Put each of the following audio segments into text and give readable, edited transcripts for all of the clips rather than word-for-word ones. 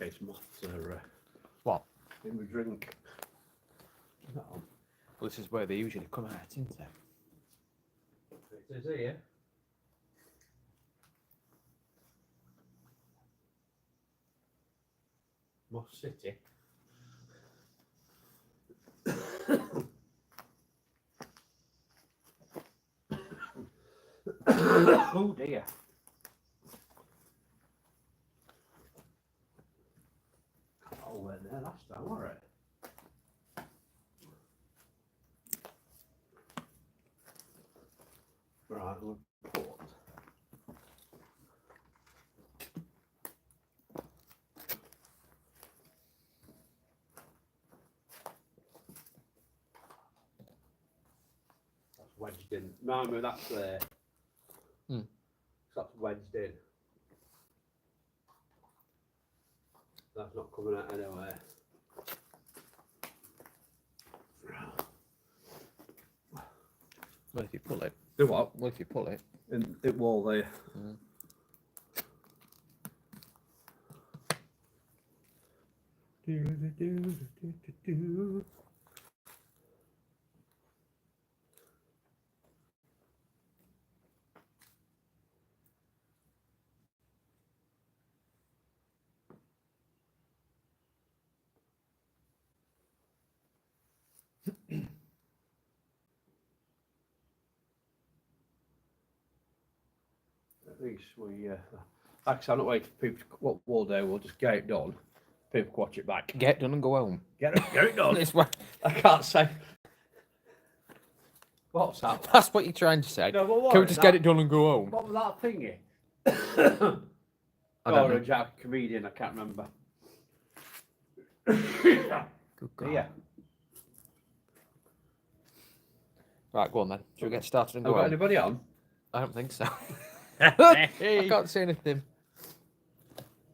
In case moths are What? in the drink. Well, this is where they usually come out, isn't it? It is here. Moss City. Oh dear. Oh, went there last time, wasn't it? Right, we'll put. That's wedged in. Remember, that's there. Hmm. That's wedged in. That's not coming out anywhere. Well, if you pull it. Do what? Well, if you pull it. In it wall there. Mm. At least we, like I said, I'm not waiting for people to, what we'll do, we'll just get it done. People can watch it back. Get it done and go home. Get it done. That's what, I can't say. What's that? that's what you're trying to say. No, what Can we was just that? get it done and go home? What was that thingy? I don't know. a Jack comedian, I can't remember. Good God. Yeah. Right, go on then. Should we get started and Have go got home? anybody on? I don't think so. I can't see anything.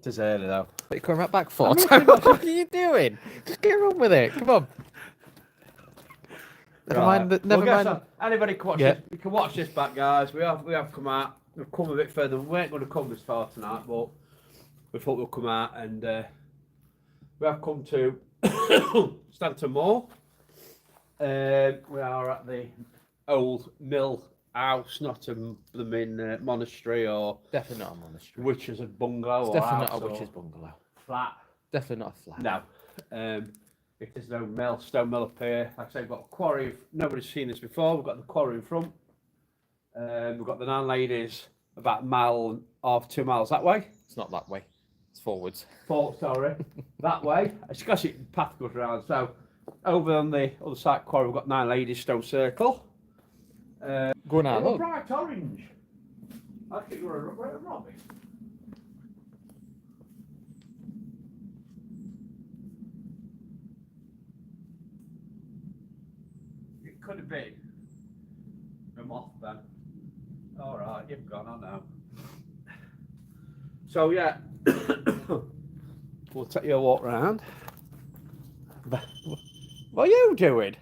It is early though. But you're coming right back for? What are you doing? Just get on with it. Come on. Never mind. Never mind. Anybody can watch Yeah. this. You can watch this back, guys. We have come out. We've come a bit further. We weren't going to come this far tonight, but we thought we'd come out, and we have come to Stanton Moor. We are at the old mill house, not a blooming monastery or Definitely not a monastery. witch's bungalow. It's or definitely house not a or witch's bungalow. flat. Definitely not a flat. No. It is no mill, stone mill up here. Like I say, we've got a quarry. Nobody's seen this before. We've got the quarry in front. We've got the Nine Ladies about a mile and a half, 2 miles that way. It's not that way. It's forwards. Sorry, that way. It's got it path goes around. So over on the other side quarry, we've got Nine Ladies Stone Circle. Go on, Oh, look. bright orange. I think you're a Robbie. It could have been a moth then. All right, you've gone on now. So yeah, we'll take you a walk round. What are you doing?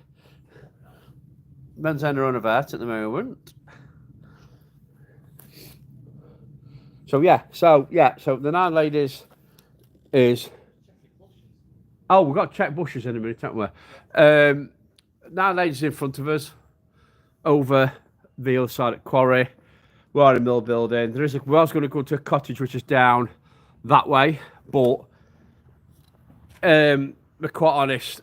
Ben's on a runabout at the moment. So the Nine Ladies is. Oh, we've got to check bushes in a minute, haven't we? Nine Ladies in front of us, over the other side at Quarry. We're in a mill building. We was going to go to a cottage which is down that way, but to be quite honest,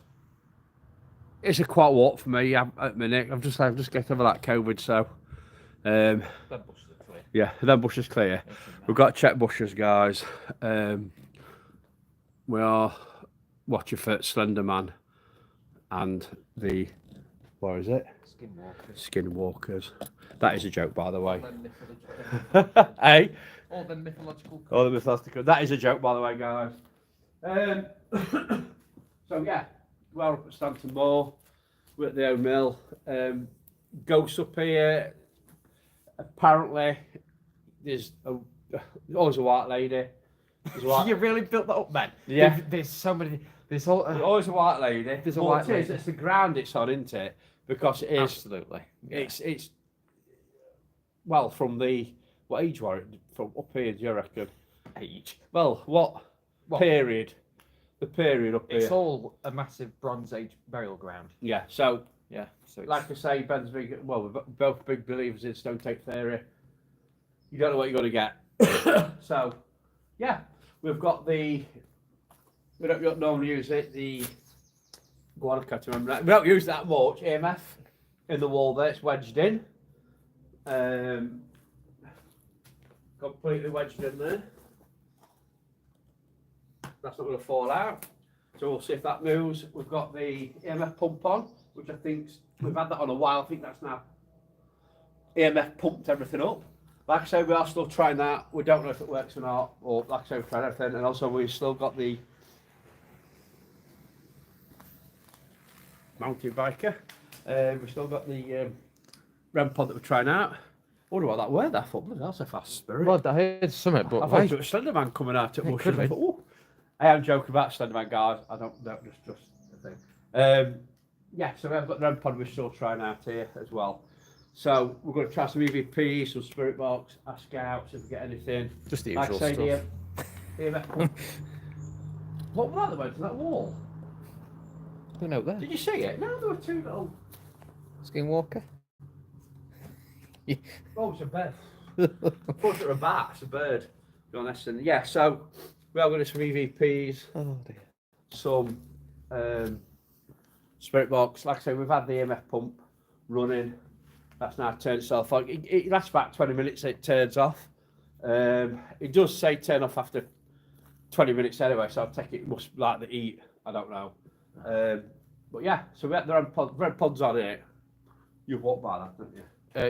it's a quite walk for me at the minute. I've just getting over that COVID, so Them bushes are clear. yeah, them bushes clear. We've got to check bushes, guys. We are watching for Slender Man and the, what is it? Skinwalkers. That is a joke, by the way. Hey? All the mythological. Oh, the mythological. That is a joke, by the way, guys. So yeah, we're up at Stanton Moor. We're at the old mill. Ghosts up here. Apparently, there's always a white lady. You really built that up, man. Yeah. There's so many. There's all. There's always a white lady. There's a But white lady. It's the ground it's on, isn't it? Because it is. Absolutely. It's. Well, from the what age were it? From up here, do you reckon? Age. Well, what period. The period up It's here. all a massive Bronze Age burial ground. Yeah, so Yeah. So like I say, Ben's big. Well, we're both big believers in stone tape theory. You don't know what you're going to get. So, yeah, we've got the. We don't normally use it. The. Go on, I can't remember that. We don't use that much. EMF in the wall there. It's wedged in. Completely wedged in there. That's not going to fall out. So we'll see if that moves. We've got the EMF pump on, which I think we've had that on a while. I think that's now EMF pumped everything up. Like I say, we are still trying that. We don't know if it works or not. Or like I say, we've tried everything. And also we've still got the mountain biker. We've still got the REM pod that we're trying out. I wonder what that word I thought. Bloody hell's a fast spirit. Well, I heard something, but I thought it was Slender Man coming out at It could be. I am joking about Slender Man, guys. I don't just the thing. Yeah, so we have got the REM pod we're still trying out here as well. So we're going to try some EVP, some spirit box, ask out if we get anything. Just the Like usual I say, stuff. What was that that went to that wall? Who know there? Did you see it? No, there were two little. Skinwalker. Oh, it's a bird. I thought it was a bat. It's a bird. To be honest, and yeah. So we are going to some EVPs. Oh dear. Some spirit box. Like I say, we've had the EMF pump running. That's now turned itself on. It lasts about 20 minutes. It turns off. It does say turn off after 20 minutes anyway. So I take it must like the heat. I don't know. But yeah. So we had the red pods on it. You've walked by that, didn't you?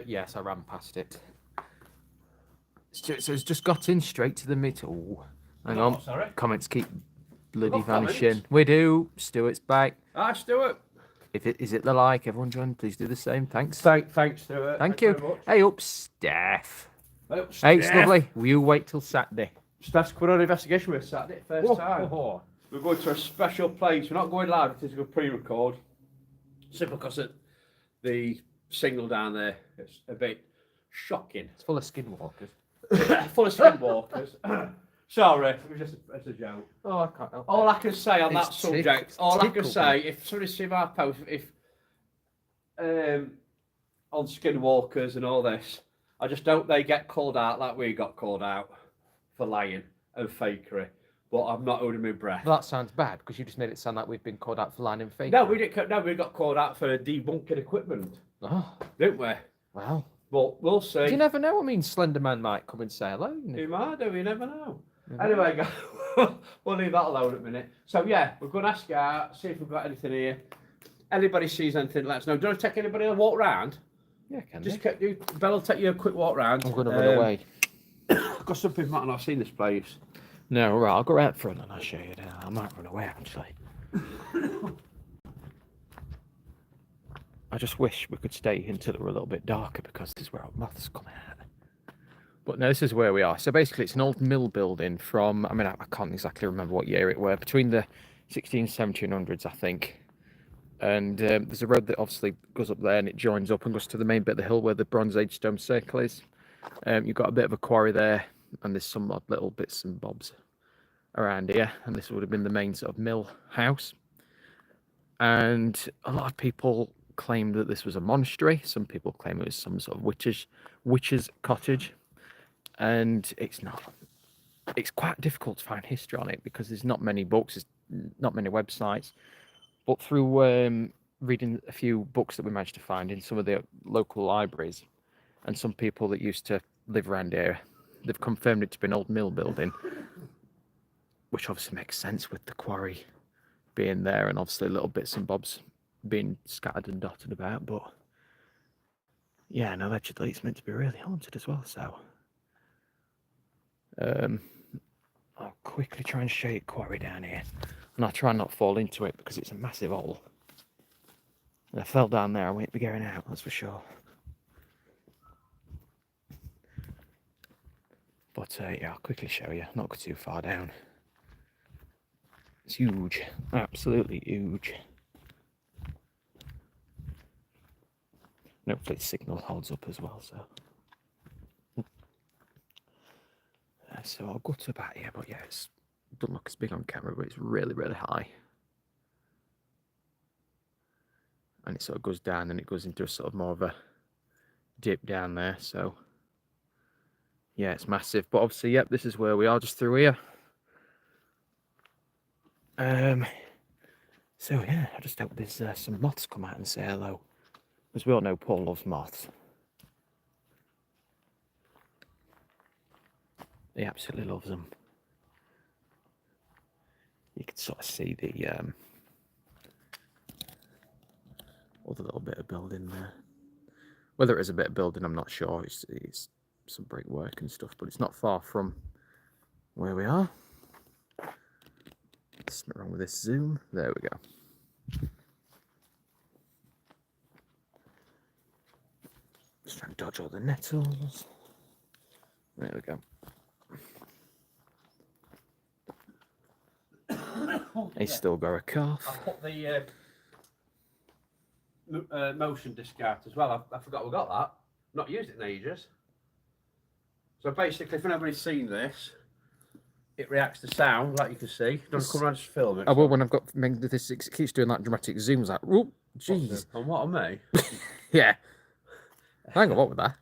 Yes, I ran past it. So it's just got in straight to the middle. Hang on. Sorry. Comments keep bloody We've got vanishing. comments. We do. Stuart's back. Hi, Stuart. If it is it the like, everyone join. Please do the same. Thanks. Thanks, Stuart. Thank Thanks you. very much. Hey up, Steph. Oh, Hey, it's Steph. lovely. Will you wait till Saturday? Steph's coming on investigation with us Saturday, first time. We're going to a special place. We're not going live, it's a pre-record. Simply because of the signal down there. It's a bit shocking. It's full of skinwalkers. Full of skinwalkers. Sorry, it was just a joke. Oh, I can't help All I can say on It's that subject, all I can say, if somebody see my post, if on skinwalkers and all this, I just don't they get called out like we got called out for lying and fakery. But I'm not holding my breath. Well, that sounds bad because you just made it sound like we've been called out for lying and fake. No, we didn't. No, we got called out for debunking equipment, Oh, didn't we? wow. But we'll see. You never know. I mean, Slenderman might come and say hello. You might do. You never know. Mhm. Anyway, guys, we'll leave that alone at a minute. So yeah, we're going to ask out, see if we've got anything here. Anybody sees anything, let us know. Do you want to take anybody on a walk round? Yeah, can Just do. Bella will take you a quick walk round. I'm going to run away. Got some people might not have seen this place. No, right. I'll go out front and I'll show you now. I might run away actually. I just wish we could stay until it were a little bit darker because this is where our moths come out. But no, this is where we are. So basically, it's an old mill building from, I mean, I can't exactly remember what year it were, between the 1700s, I think. And there's a road that obviously goes up there and it joins up and goes to the main bit of the hill where the Bronze Age stone circle is. You've got a bit of a quarry there, and there's some odd little bits and bobs around here. And this would have been the main sort of mill house. And a lot of people claim that this was a monastery. Some people claim it was some sort of witch's cottage. And it's not. It's quite difficult to find history on it because there's not many books, there's not many websites. But through reading a few books that we managed to find in some of the local libraries, and some people that used to live around here, they've confirmed it to be an old mill building, which obviously makes sense with the quarry being there and obviously little bits and bobs being scattered and dotted about. But yeah, and allegedly it's meant to be really haunted as well. So I'll quickly try and show you quarry down here, and I'll try and not fall into it because it's a massive hole. And I fell down there, I won't be going out, that's for sure. But yeah, I'll quickly show you. Not go too far down. It's huge, absolutely huge. And hopefully the signal holds up as well. So I'll go to about here, but yeah, it's doesn't look as big on camera, but it's really, really high. And it sort of goes down and it goes into a sort of more of a dip down there. So yeah, it's massive. But obviously, yep, this is where we are, just through here. So yeah, I just hope there's some moths come out and say hello. Because we all know Paul loves moths. He absolutely loves them. You can sort of see the other little bit of building there. Whether it is a bit of building, I'm not sure. It's some brickwork and stuff, but it's not far from where we are. Something wrong with this zoom. There we go. Just trying to dodge all the nettles. There we go. He's still got a cough. I put the motion disc out as well. I forgot we got that. Not used it in ages. So basically, if anybody's seen this, it reacts to sound, like you can see. Don't come around and just film it. I will when I've got this. It keeps doing that dramatic zooms. Like, oh, jeez. And what on me? Yeah. Hang on, what was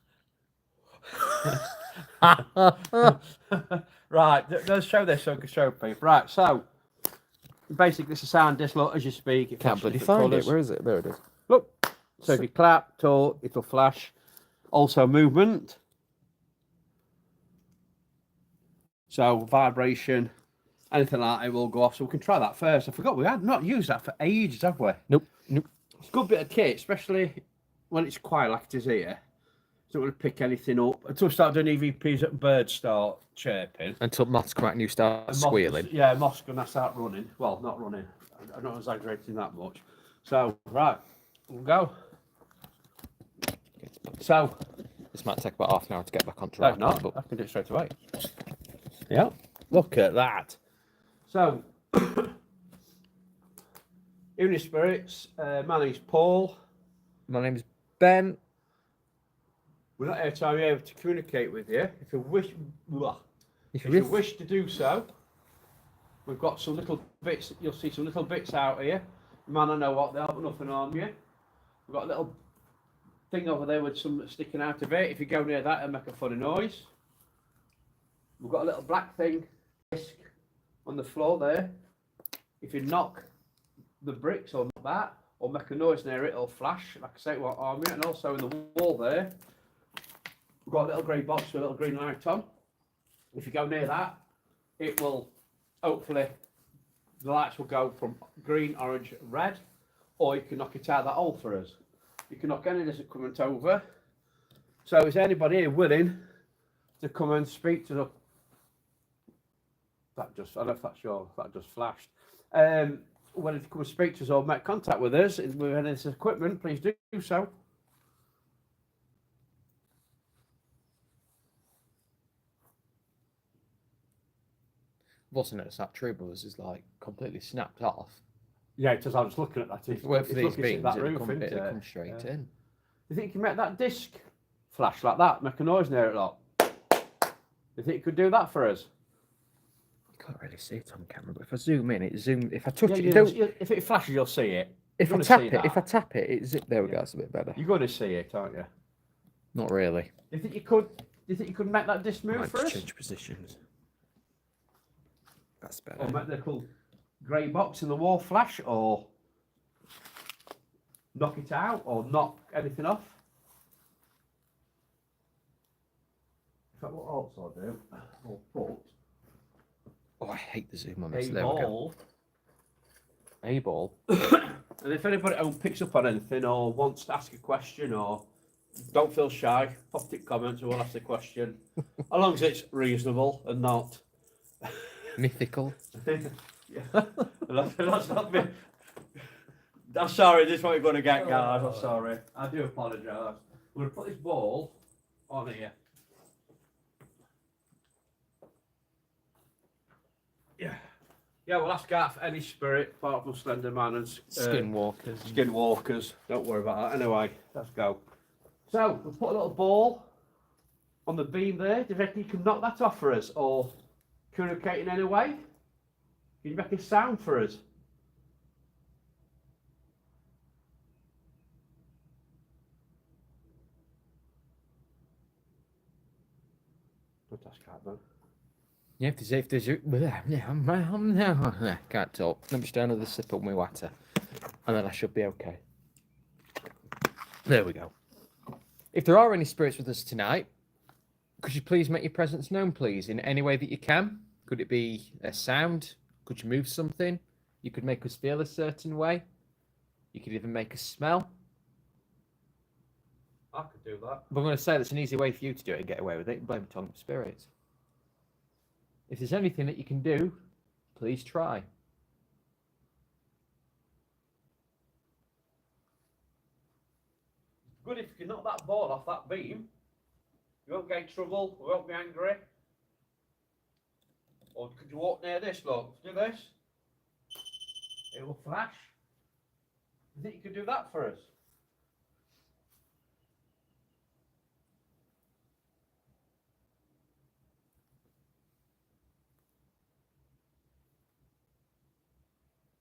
that? Right, let's show this so I can show people. Right, so basically, it's a sound disc. Look, as you speak, it Can't flashes bloody different find colours. it. Where is it? There it is. Look. So if you clap, talk, it'll flash. Also movement. So vibration, anything like that, it will go off. So we can try that first. I forgot we had not used that for ages, have we? Nope. It's a good bit of kit, especially when it's quiet like it is here. Don't want to pick anything up until we start doing EVPs and birds start chirping. Until moths come out and you start And squealing. Yeah, moths gonna start running. Well, not running. I'm not exaggerating that much. So right, we'll go. So This might take about half an hour to get back on no, track. not. But I can do it straight away. Yeah, look at that. So, Evening Spirits. My name's Paul. my name's Ben. We're not here to be able to communicate with you. If you wish to do so, we've got some little bits. You'll see some little bits out here. You might not know what they are, but nothing on you. We've got a little thing over there with some sticking out of it. If you go near that, it'll make a funny noise. We've got a little black thing disc on the floor there. If you knock the bricks or that, or make a noise near it, it'll flash. Like I say, it won't harm you. And also in the wall there, we've got a little grey box with a little green light on. If you go near that, it will, hopefully, the lights will go from green, orange, red, or you can knock it out that hole for us. You can knock any of this equipment over. So is anybody here willing to come and speak to the... That just, I don't know if that's your, that just flashed. Willing to come and speak to us or make contact with us with any of this equipment, please do so. I've also noticed that True Brothers is like completely snapped off. Yeah, because I was looking at that. If Wait for these looking at beams, that it'll roof, come, isn't it'll it? come straight Yeah. in. You think you can make that disc flash like that, make a noise near it, like? You think you could do that for us? You can't really see it on camera, but if I zoom in, it zoom. If I touch it, Yeah, don't. if it flashes, you'll see it. If I You're gonna tap see it, that. if I tap it, it zip. There we go. That's a bit better. You're going to see it, aren't you? Not really. You think you could? You think you could make that disc move Might for just us? change positions. That's better. Or make the little grey box in the wall flash, or knock it out, or knock anything off. In fact, what else I'll do, I'll put Oh, I hate the zoom on a this. There we go. ball. A ball. And if anybody at home picks up on anything or wants to ask a question, or don't feel shy, pop it comments and we'll ask the question. As long as it's reasonable and not Mythical. yeah. That's not me. I'm sorry, this is what you're going to get, guys. I'm sorry. I do apologise. I'm going to put this ball on here. Yeah. Yeah, we'll ask out for any spirit, apart from Slender Man and Skinwalkers. Skinwalkers. Don't worry about that. Anyway, let's go. So, we'll put a little ball on the beam there. Do you reckon you can knock that off for us or communicate in any way? Can you make a sound for us? Don't ask Catman. Yeah, if there's can't talk. Let me just do another sip of my water, and then I should be okay. There we go. If there are any spirits with us tonight, could you please make your presence known, please, in any way that you can? Could it be a sound? Could you move something? You could make us feel a certain way. You could even make us smell. I could do that. But I'm going to say that's an easy way for you to do it and get away with it. Blame it on spirits. If there's anything that you can do, please try. Good if you can knock that ball off that beam. You won't get in trouble, we won't be angry. Or could you walk near this, look? Do this. It will flash. You think you could do that for us?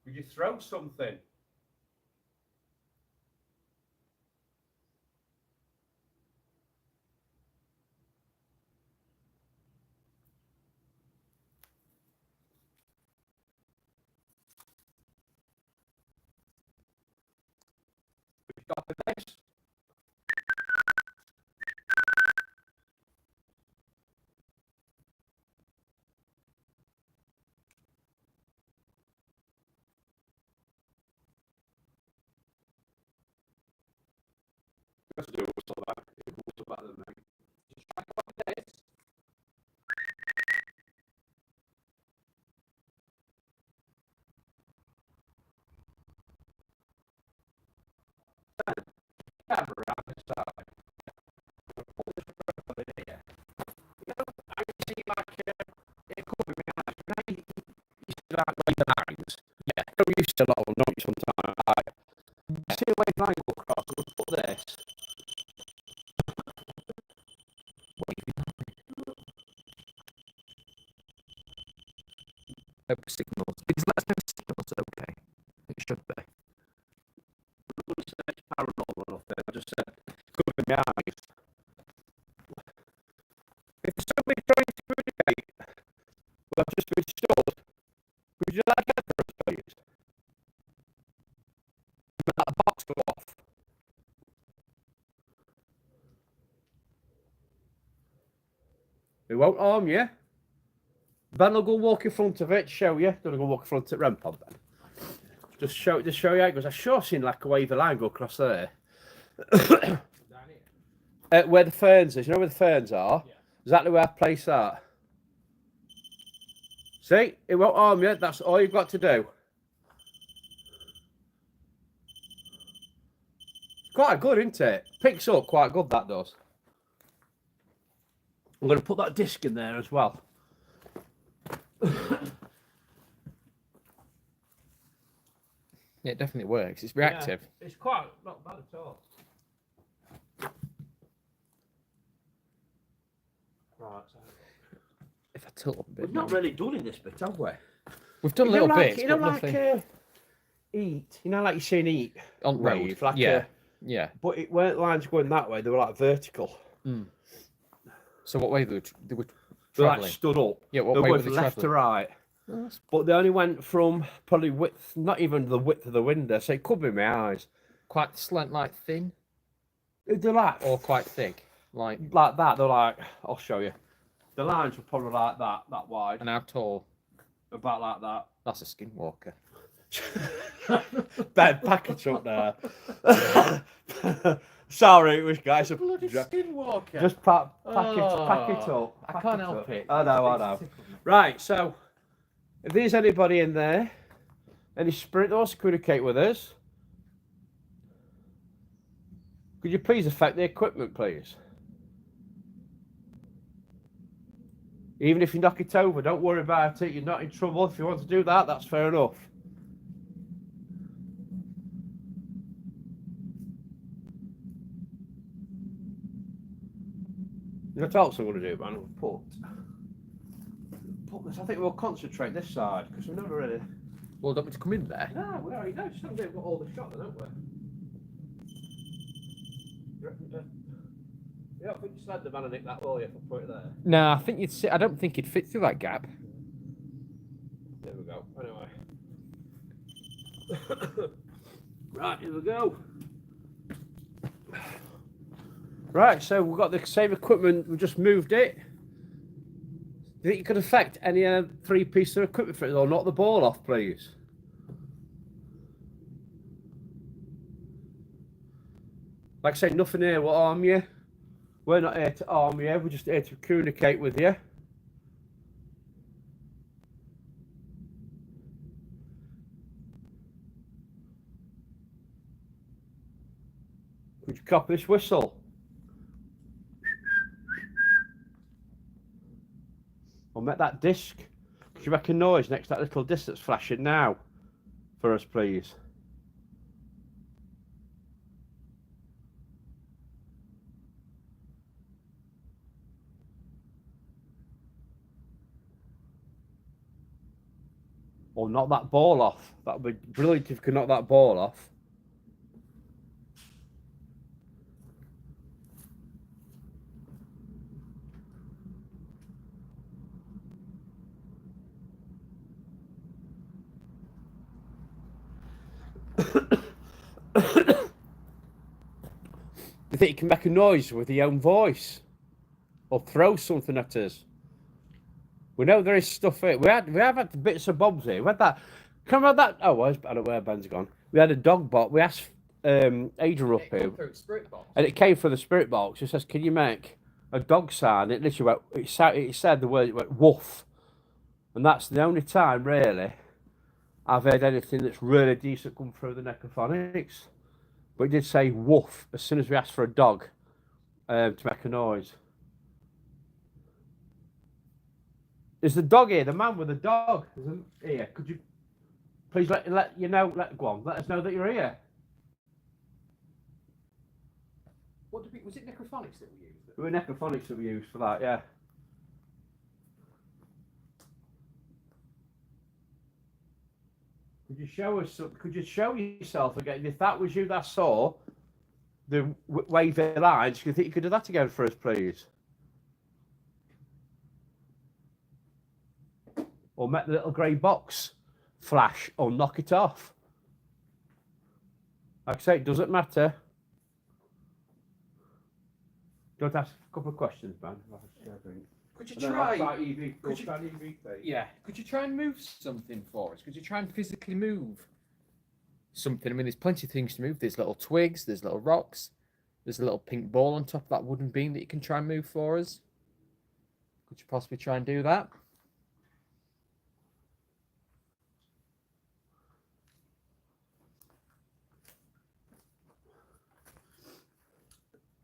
Could you throw something? Could you copy this? Let's do a whistle back. Whistle back than me. Just try to copy this. Camera around the side. Pull this profile in here. You know, I can see like it could be my eyes. When I used to like wave the lines, yeah, I used to a lot of noise sometimes. I see a wave line go across, I would put this. Hope signals. Is that signals okay? It should be. I'm going to say it's paranormal or nothing. I just said it could be my eyes. If somebody's trying to communicate, well, I've just been stored. Would you like that for us, please? Let that box go off. It won't harm you. Ben will go walk in front of it, show you. Gonna go walk in front of it, Rempod, Ben. Just show you how it goes. I've sure seen like a wave of line go across there. Where the ferns is, you know where the ferns are? Yeah. Exactly where I've placed that. See, it won't harm you. That's all you've got to do. Quite good, isn't it? Picks up quite good, that does. I'm going to put that disc in there as well. Yeah, it definitely works. It's reactive. Yeah, it's quite not bad at all. Right. If I tilt up a bit. We've not really done in this bit, have we? We've done little bits, you know, but nothing. Eat. You know, like you're seeing eat On road. rave. Like Yeah. Yeah. But it weren't lines going that way. They were like vertical. Mm. So what way they were They were traveling? like stood up. Yeah, what they way were were they left to travelling? right. Oh, But they only went from probably width, not even the width of the window. So it could be my eyes. quite slant, like thin, They're like or quite thick, like. like that. They're like, I'll show you. The lines were probably like that wide, And how tall? about like that. That's a skinwalker. Ben, pack it up there. Sorry, which guys are Bloody skinwalker. just pack it Oh, up. I pack can't it help up. it. I know. Right, so if there's anybody in there, any spirit that wants to communicate with us, could you please affect the equipment, please? Even if you knock it over, don't worry about it. You're not in trouble. If you want to do that, that's fair enough. You know what else I'm going to do, man? I'm going to put put this. I think we'll concentrate this side because we've never really. Well, don't we to come in there? No, we already know. Still we've got all the shot, then, haven't we? You don't think you slid the van and nick that, will you? If I put it there. No, I think you'd sit. I don't think it'd fit through that gap. There we go. Anyway. Right, here we go. Right, so we've got the same equipment. We just moved it. Do you think you could affect any 3 pieces of equipment for it, or knock the ball off, please? Like I say, nothing here will harm you. We're not here to harm you. We're just here to communicate with you. Would you copy this whistle? Or make that disc. Could you make a noise next to that little disc that's flashing now for us, please? Or knock that ball off. That would be brilliant if you could knock that ball off. You think you can make a noise with your own voice? Or throw something at us? We know there is stuff here. We have had bits of bobs here. We had that. Can you remember that? Oh, I don't know where Ben's gone. We had a dog box. We asked Ada up here. And it came from the spirit box. It says, can you make a dog sound? It literally went, it said the word, it went woof. And that's the only time, really, I've heard anything that's really decent come through the necrophonics. But it did say woof as soon as we asked for a dog to make a noise. Is the dog here? The man with the dog isn't here. Could you please let you know? Go on. Let us know that you're here. What was it necrophonics that we used? It was necrophonics that we used for that. Yeah. Could you show us? Could you show yourself again? If that was you that saw the wavy lines, do you think you could do that again for us, please? Or make the little grey box flash or knock it off. Like I say, it doesn't matter. Don't ask a couple of questions, man. Could you try? EVP. Yeah. Could you try and move something for us? Could you try and physically move something? I mean, there's plenty of things to move. There's little twigs. There's little rocks. There's a little pink ball on top of that wooden beam that you can try and move for us. Could you possibly try and do that?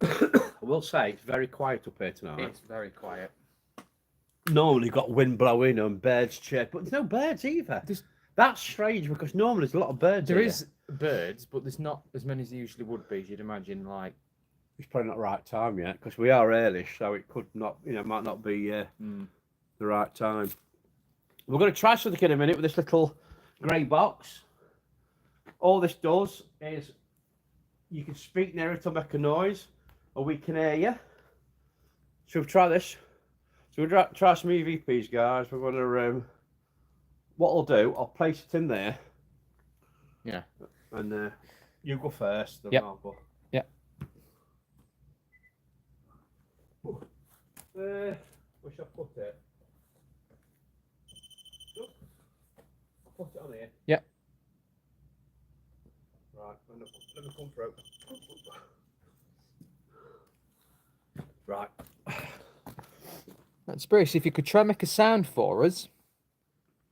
I will say it's very quiet up here tonight. It's very quiet. Normally got wind blowing and birds chirp, but there's no birds either. That's strange because normally there's a lot of birds. There is birds, but there's not as many as there usually would be. As you'd imagine, like it's probably not the right time yet because we are early, so it could not, might not be the right time. We're going to try something in a minute with this little grey box. All this does is you can speak near it to make a noise, or we can hear you. So we'll try this. So we'll try some EVPs, guys. We're going to, what I'll do, I'll place it in there. Yeah. And you go first. Then yep. I'll go. Yeah. Where shall I put it? I'll put it on here. Yeah. Right, let me come through. Right. That's Bruce. If you could try and make a sound for us,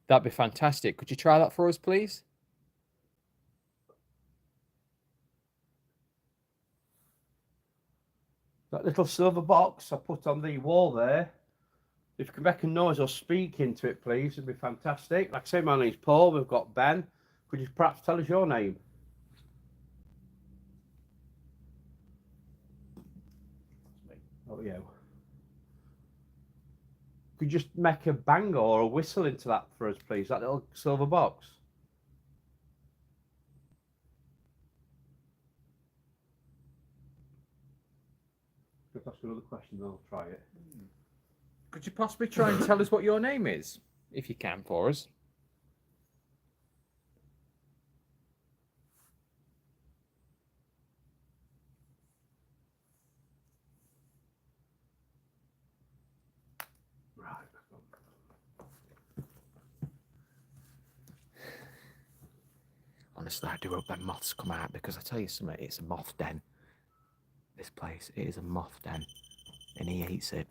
that'd be fantastic. Could you try that for us, please? That little silver box I put on the wall there. If you can make a noise or speak into it, please, it'd be fantastic. Like I say, my name's Paul. We've got Ben. Could you perhaps tell us your name? Oh, yeah. Could you just make a bang or a whistle into that for us, please? That little silver box. If that's another question, then I'll try it. Could you possibly try and tell us what your name is, if you can, for us? Right. Honestly, I do hope that moths come out, because I tell you something, it's a moth den. This place, it is a moth den, and he hates it.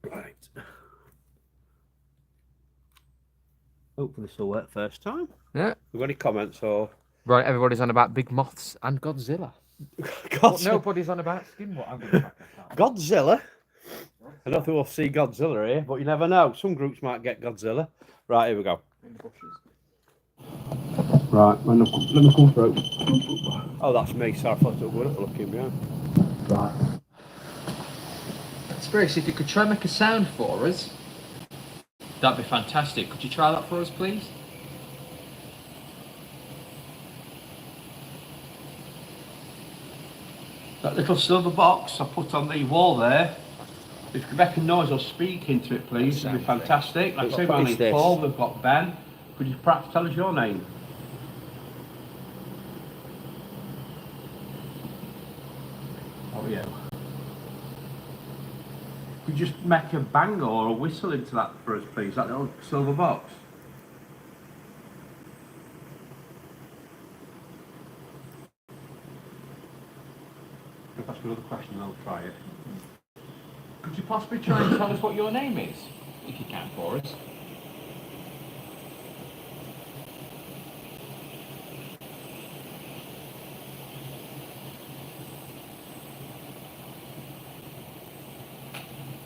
Right. Hopefully this will work first time. Yeah. We've got any comments or... Right, everybody's on about big moths and Godzilla. But nobody's on about skinwalker. I'm gonna back that. Godzilla? I don't think we'll see Godzilla here, but you never know. Some groups might get Godzilla. Right, here we go. In the bushes. Right, let me come through. Oh, that's me. Sorry, I thought it was looking behind. Right. Spirit, if you could try and make a sound for us, that'd be fantastic. Could you try that for us, please? That little silver box I put on the wall there. If you could make a noise or speak into it, please, it'd be fantastic. Like I say, my name's Paul, we've got Ben. Could you perhaps tell us your name? Oh, yeah. Could you just make a bang or a whistle into that for us, please? That little silver box. If that's another question, I'll try it. Could you possibly try and tell us what your name is, if you can, for us?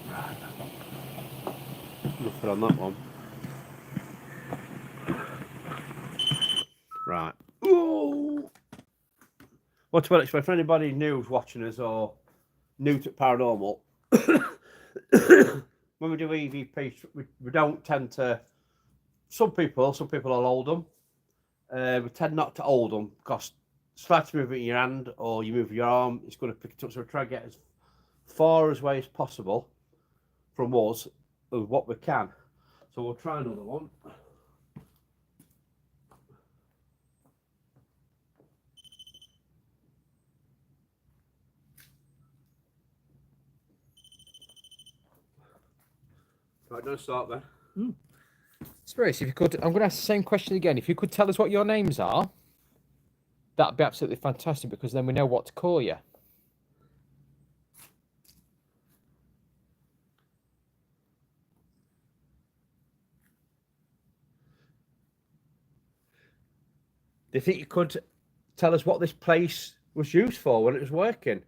Right. Nothing on that one. Right. Ooh. Well, to explain for anybody new who's watching us or new to paranormal, when we do EVP, we don't tend to. Some people will hold them. We tend not to hold them because slightly moving your hand or you move your arm, it's going to pick it up. So we try to get as far away as possible from us of what we can. So we'll try another one. Right, don't start then. Spirit, if you could, I'm going to ask the same question again. If you could tell us what your names are, that'd be absolutely fantastic, because then we know what to call you. Do you think you could tell us what this place was used for when it was working?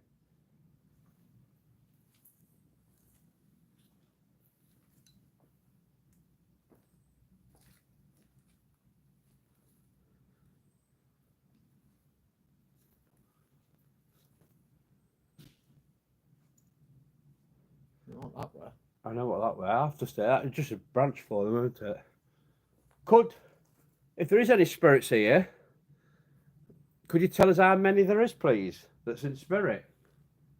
Not that way. I know what that way. I have to say that. It's just a branch for them, isn't it? Could, if there is any spirits here, could you tell us how many there is, please, that's in spirit?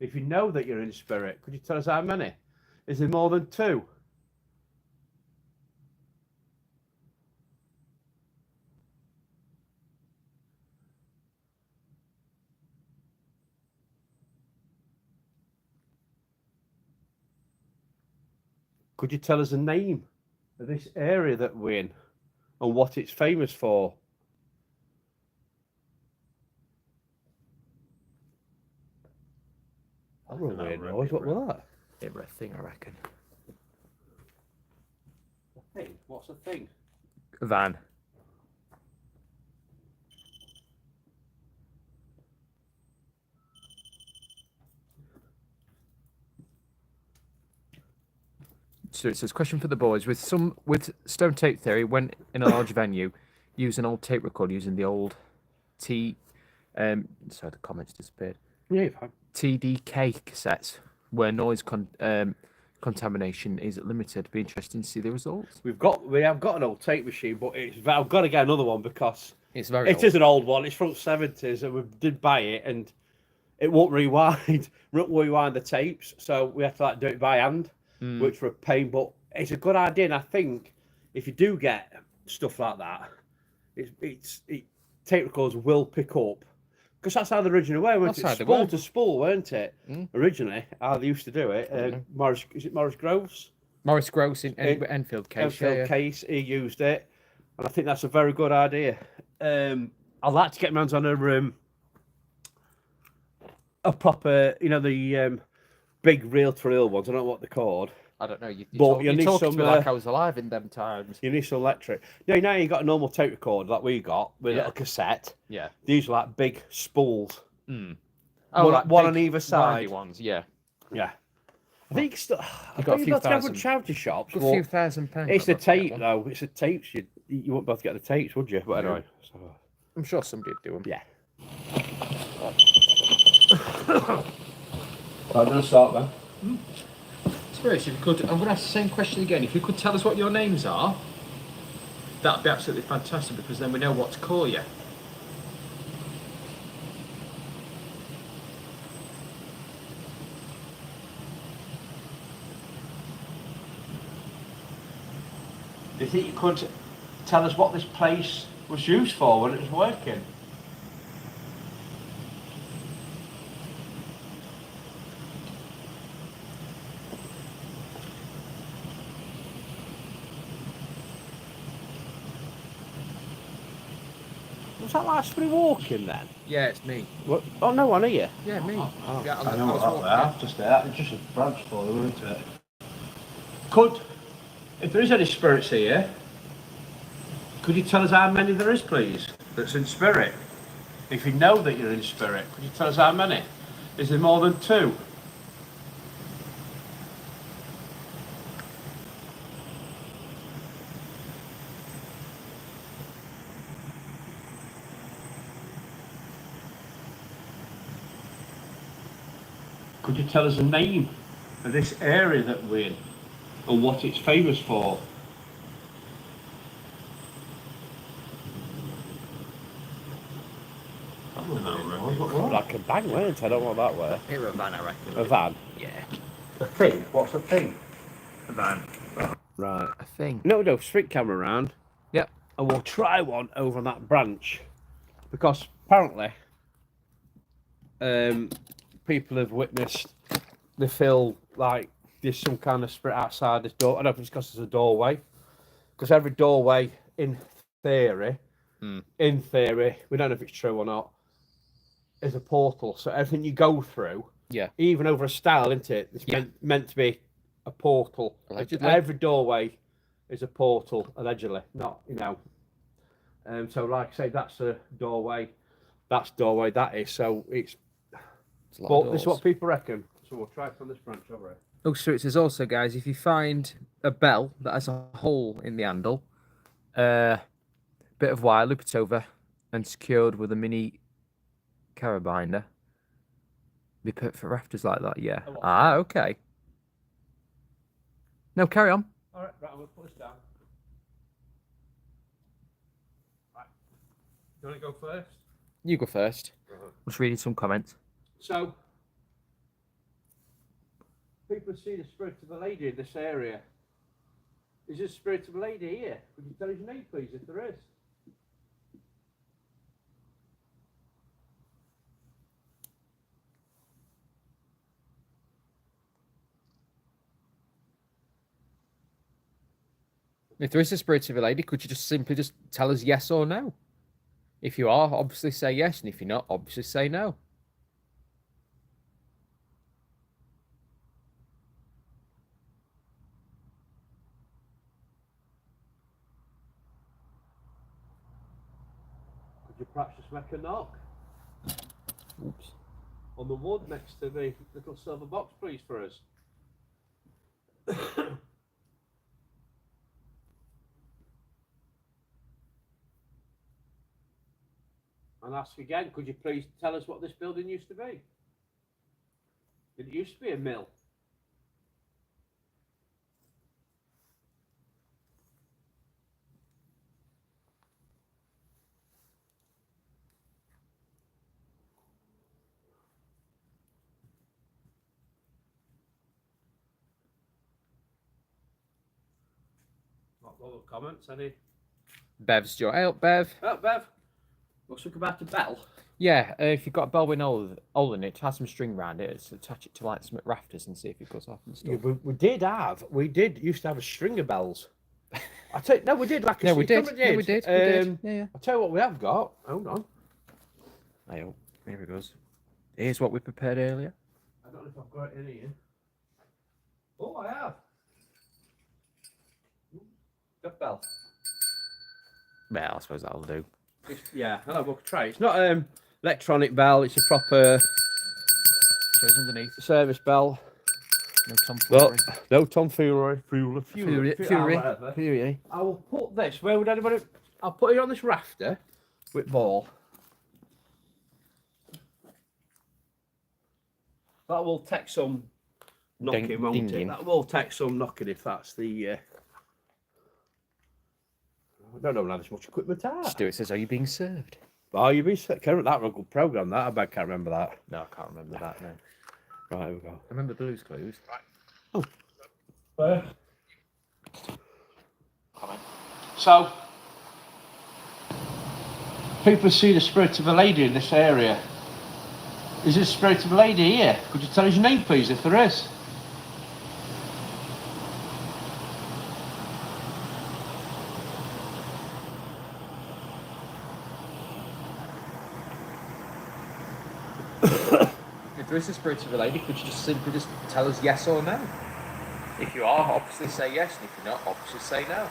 If you know that you're in spirit, could you tell us how many? Is there more than 2? Could you tell us the name of this area that we're in and what it's famous for? That was a weird noise. What was that? It were a thing, I reckon. A thing? What's a thing? A van. So it says, question for the boys. With stone tape theory, when in a large venue, use an old tape recorder using the old sorry, the comments disappeared. Yeah, you're fine. TDK cassettes. where noise contamination is limited. Be interesting to see the results. We have got an old tape machine, but I've got to get another one because It's very it old. is an old one. It's from the 70s, and we did buy it, and it won't rewind the tapes, so we have to like do it by hand, which were a pain. But it's a good idea, and I think if you do get stuff like that, tape recorders will pick up, because that's how the original way, weren't That's it? how they Spool were. to spool, weren't it? Originally, how they used to do it. Morris Groves? Morris Gross in Enfield case. Enfield case, he used it, and I think that's a very good idea. I'd like to get my hands on a proper, the big reel-to-reel ones. I don't know what they're called. I don't know. You need talking some, to me like I was alive in them times. You need some electric. Now you got a normal tape recorder like we got with a little cassette. Yeah. These are like big spools. Oh, one, like one big on either side. windy ones. Yeah. Yeah. I think got a few got to have thousand. charity shops. A few £1,000. It's the tape though. It's the tapes. You wouldn't be able to get the tapes, would you? But anyway. So, I'm sure somebody'd do them. yeah. I'm going to start then. Spirit, if you could, I'm going to ask the same question again. If you could tell us what your names are, that'd be absolutely fantastic, because then we know what to call you. Do you think you could tell us what this place was used for when it was working? Was that like somebody walking then? Yeah, it's me. What? Oh no, I hear you. Yeah, me. Yeah, I know what that there. Just there. It's just a branch for them, isn't it? If there is any spirits here, could you tell us how many there is, please, that's in spirit? If you know that you're in spirit, could you tell us how many? Is there more than 2? Could you tell us the name of this area that we're in and what it's famous for? Like a bang, weren't it? I don't know what that were. Here a van, I reckon. A van? Yeah. A thing? What's a thing? A van. Right. A thing. No, street camera around. Yep. And we'll try one over on that branch. Because apparently, people have witnessed, they feel like there's some kind of spirit outside this door. I don't know if it's because there's a doorway. Because every doorway, in theory, we don't know if it's true or not, is a portal. So everything you go through, even over a stile, isn't it? It's meant to be a portal. Allegedly. Every doorway is a portal, allegedly. Not, so like I say, that's a doorway. That's doorway, that is. So it's but this is what people reckon. So we'll try it from this branch over here. Oh, so it says also, guys, if you find a bell that has a hole in the handle, bit of wire, loop it over, and secured with a mini carabiner, be put for rafters like that. Yeah. Okay. No, carry on. All right, I'm going to put this down. Right. You want to go first? You go first. Just reading some comments. So, people see the spirit of a lady in this area. Is there a spirit of a lady here? Could you tell his name, please, if there is? If there is a spirit of a lady, could you just simply just tell us yes or no? If you are, obviously say yes, and if you're not, obviously say no. Could you perhaps just make a knock? Oops. On the wood next to the little silver box, please, for us. And ask again, could you please tell us what this building used to be? Did it used to be a mill? other comments, any? Bev's joy. Hey up, Bev. Oh, Bev. What's talk about the bell? Yeah, if you've got a bell with an hole in it, has some string around it, so attach it to like some rafters and see if it goes off and stuff. Yeah, we used to have a string of bells. I tell you, no, we did. Like No, we did. We Yeah, we did. We did. Yeah. I'll tell you what we have got. Hold on. Hey up. Here it goes. Here's what we prepared earlier. I don't know if I've got it in here. Oh, I have. That bell. Well, I suppose that'll do. Yeah, hello, we'll try. It's not electronic bell. It's a proper Shows underneath. service bell. No tomfoolery. No tomfoolery. Fury. I will put this. Where would anybody? I'll put it on this rafter with ball. That will take some knocking, won't it? Dinging. That will take some knocking if that's the. I don't know how this much equipment are. Just do it. Says, are you being served? Oh, you be that was a good program. That I can't remember that. No, I can't remember that. No. Right, here we go. I remember Blue's Clues. So, people see the spirit of a lady in this area. Is there a spirit of a lady here? Could you tell us your name, please, if there is? If there is a spirit of a lady, could you just simply just tell us yes or no? If you are, obviously say yes, and if you're not, obviously say no.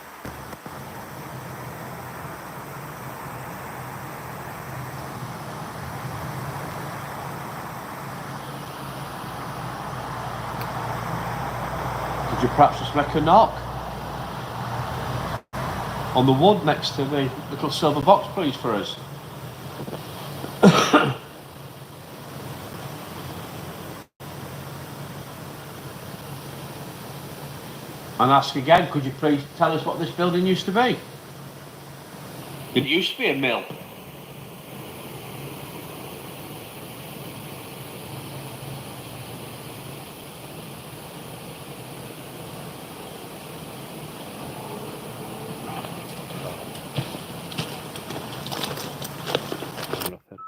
Could you perhaps just make a knock? On the wood next to the little silver box, please, for us. And ask again, could you please tell us what this building used to be? It used to be a mill.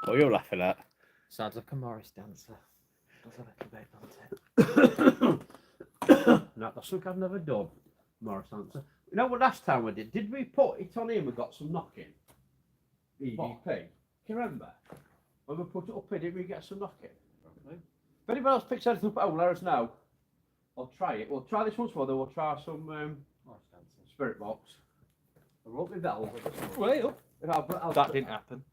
What are you laughing at? Sounds like a Morris dancer. Does a little bit, doesn't it? No, that's something I've never done. Morris answer. You know what last time we did? Did we put it on here and we got some knocking? EVP. Can you remember? When we put it up here, did we get some knocking? If anybody else picks anything up, oh, let us know. I'll try it. We'll try this once more, then we'll try some spirit box. I wrote my bell. Well, that didn't happen.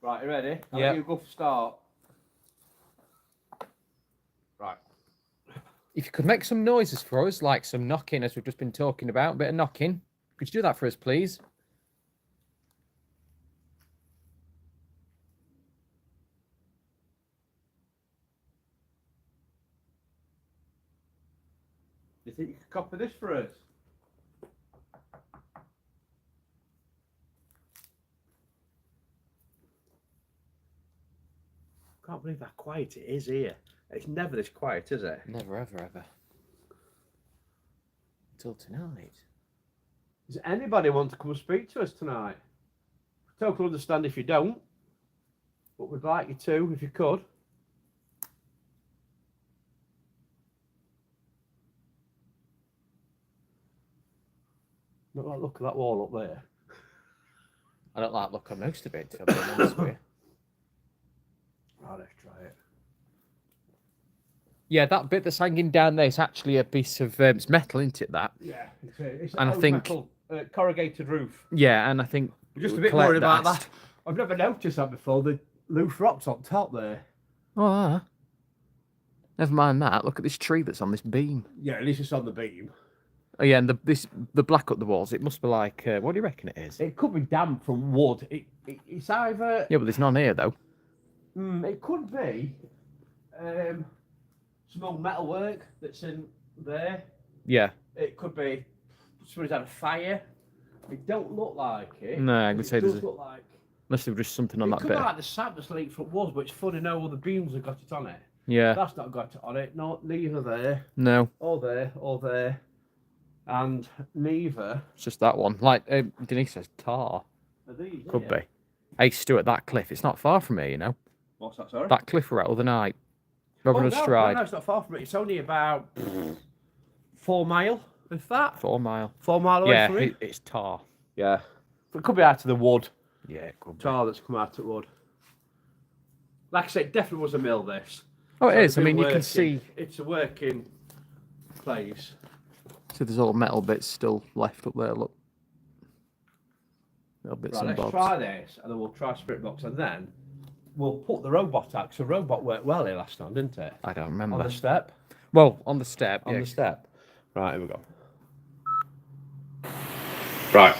Right, you ready? I'll Yeah. let you go for start. Right. If you could make some noises for us, like some knocking, as we've just been talking about, a bit of knocking. Could you do that for us, please? Do you think you could copy this for us? Can't believe how quiet it is here. It's never this quiet, is it? Never, ever, ever. Until tonight. Does anybody want to come and speak to us tonight? Totally understand if you don't, but we'd like you to, if you could. Not like look at that wall up there. I don't like the look of most of it, to be honest with you. Right, let's try it. Yeah, that bit that's hanging down there is actually a piece of it's metal, isn't it? That. Yeah, it's And I old think- metal, corrugated roof. Yeah, and I think We're just a we'll bit collect worried about that. I've never noticed that before. The loose rocks on top there. Oh, never mind that. Look at this tree that's on this beam. Yeah, at least it's on the beam. Oh yeah, and the black up the walls. It must be like what do you reckon it is? It could be damp from wood. It's either. Yeah, but there's none here though. It could be some old metalwork that's in there. Yeah. It could be somebody's had a fire. It don't look like it. No, I but would it say does there's look like. Unless there was just something on It that could bit. be like the sap that's leaked from walls, but it's funny now all the beams have got it on it. Yeah. That's not got it on it. No, neither there. No. Or there. Or there. and neither It's just that one. Like Denise says, tar. are these. Could here. be. I used to do at that cliff. It's not far from here, you know. What's that, sorry? That cliff we're at other night. Oh, Robin no, Stride. no, it's not far from it. It's only about 4 mile, if that. 4 mile. 4 mile away Yeah, from it. it's tar. Yeah. It could be out of the wood. Yeah, it could be. Tar that's come out of wood. Like I said, it definitely was a mill, this. Oh, it So is. it's I been mean, you can working. see. It's a working place. So there's all metal bits still left up there. Look. Little bits Right, and let's bobs. try this, and then we'll try Spirit Box, and then we'll put the robot out, because the robot worked well here last time, didn't it? I don't On remember. the step. Well, on the step. On yeah. the step. Right, here we go. Right.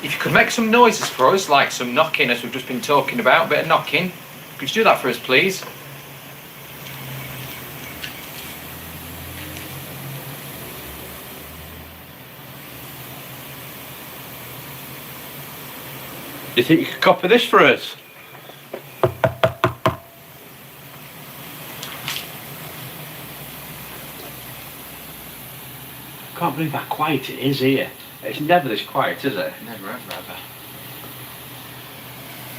If you could make some noises for us, like some knocking, as we've just been talking about, a bit of knocking, could you do that for us, please? Do you think you could copy this for us? Can't believe how quiet it is here. It's never this quiet, is it? Never, ever.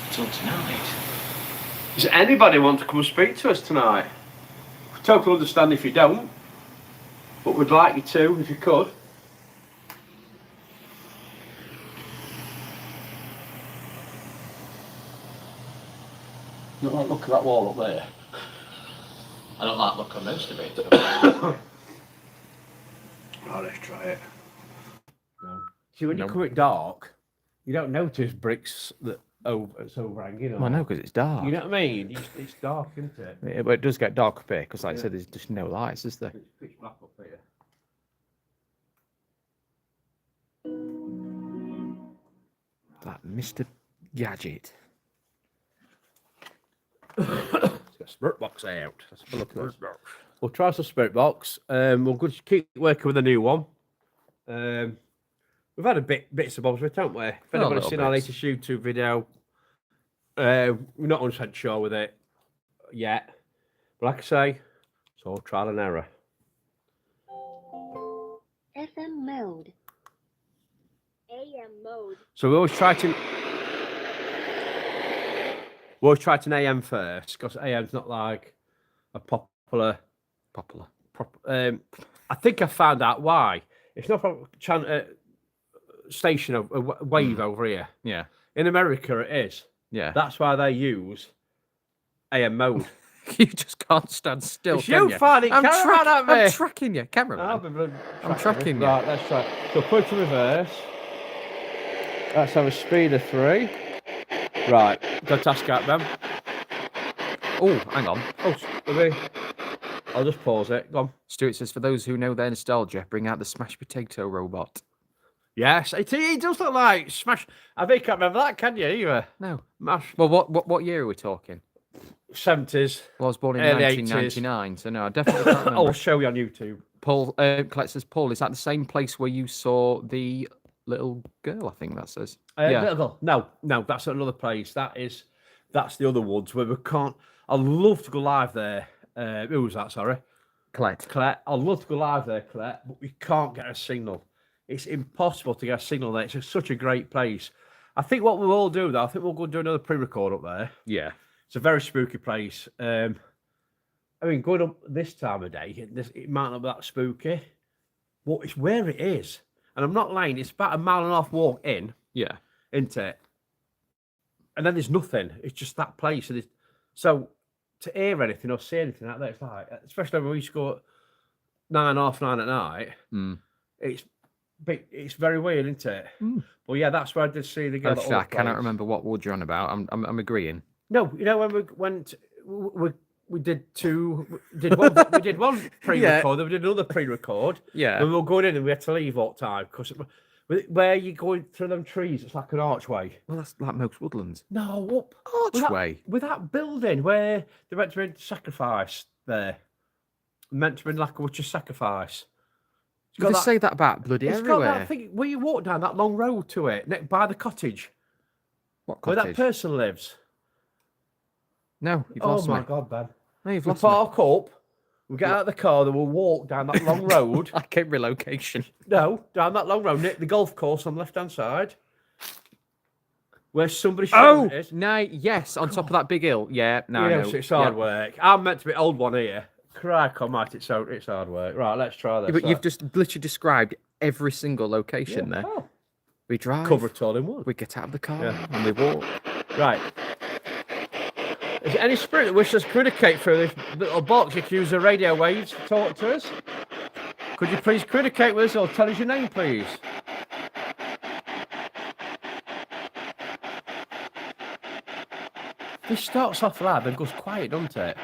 Until tonight. Does anybody want to come and speak to us tonight? We totally understand if you don't, but we'd like you to, if you could. Not like look at that wall up there. I don't like look on most of it. Right, let's try it. No. See, when you No. come at dark, you don't notice bricks that it's overhanging. Well, no, because it's dark. You know what I mean? It's dark, isn't it? But it does get dark up here, because like I Yeah. said, there's just no lights, is there? It's pitch black up here. That Mr. Gadget. It's got a spirit box out. Let's have a look at that. We'll try some spirit box. We'll just keep working with a new one. We've had bits of bobs with it, haven't we? If anybody's little seen our bits. latest YouTube video, we're not 100% sure with it yet. But like I say, it's all trial and error. FM mode. AM mode. So we always try to AM first, because AM's not like a popular. I think I found out why. It's not a station, a wave over here. Yeah. In America, it is. Yeah. That's why they use AM mode. You just can't stand still, It's can you, Fanny. I'm, Cameraman at me. I'm tracking you, cameraman. I'm tracking you. Right, let's try. So put it to reverse. Let's have a speed of 3. Right, got to task out them. Oh, hang on. Oh, maybe. I'll just pause it. Go on. Stuart says, for those who know their nostalgia, bring out the smashed potato robot. Yes, it does look like Smash. I think you can't remember that, can you? Either. No. Mash. Well, what year are we talking? 70s. Well, I was born in Early 1999, so no, I definitely can't remember. I'll show you on YouTube. Paul, Colette says, Paul, is that the same place where you saw the little girl? I think that says. No, that's another place. That's the other woods where we can't. I'd love to go live there. Who was that? Sorry, Colette. I'd love to go live there, Colette, but we can't get a signal. It's impossible to get a signal there. It's just such a great place. I think what we'll all do though, I think we'll go do another pre-record up there. Yeah. It's a very spooky place. I mean, going up this time of day, it might not be that spooky, but it's where it is. And I'm not lying, it's about 1.5 mile walk in, Yeah. isn't it? And then there's nothing. It's just that place. And so to hear anything or see anything out there, it's like, especially when we used to go at 9, half 9 at night, it's very weird, isn't it? Well, yeah, that's where I did see the girl. Actually, I cannot remember what wood you're on about. I'm agreeing. No, you know when we went, we did one. We did one pre-record. Then we did another pre-record. Yeah. When we were going in, and we had to leave all the time because where you going through them trees, it's like an archway. Well, that's like most woodlands. No, up Archway. with that building where they meant to be sacrifice there. Meant to be like a witch's sacrifice. Did they say that about bloody It's everywhere? got that thing where you walk down that long road to it, by the cottage, What where cottage? that person lives. No, you've Oh lost my me. God, Ben. No, you've We lost me. park up, We'll get out of the car, then we'll walk down that long road. Like a relocation. No, down that long road, near the golf course on the left-hand side. Where somebody Oh, showed it. no, yes, on top of that big hill. Yeah, no, Yeah, no. it's hard work. I'm meant to be old one here. Crack on, mate, it's hard work. Right, let's try this. Yeah, but you've just literally described every single location there. Oh, We drive, cover it all in one. we get out of the car, Yeah. and we walk. Right. Is there any spirit that wishes to communicate through this little box? You can use the radio waves to talk to us. Could you please communicate with us or tell us your name, please? This starts off loud and goes quiet, doesn't it?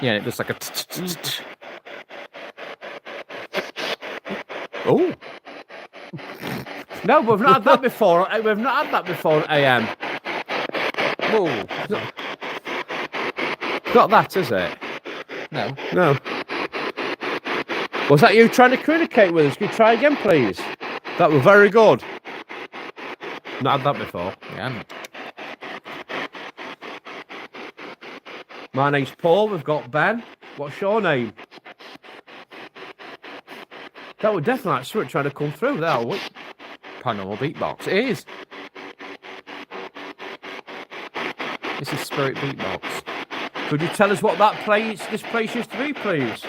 Yeah, it does like a. Oh, No, we've not had that before. We've not had that before at AM. whoa! Not that, is it? No, No. Was that you trying to communicate with us? Can you try again, please? That was very good. Not had that before. yeah. My name's Paul. We've got Ben. What's your name? That would definitely like something trying to come through there. Would Paranormal beatbox. It is. This is spirit beatbox. Could you tell us what this place used to be, please?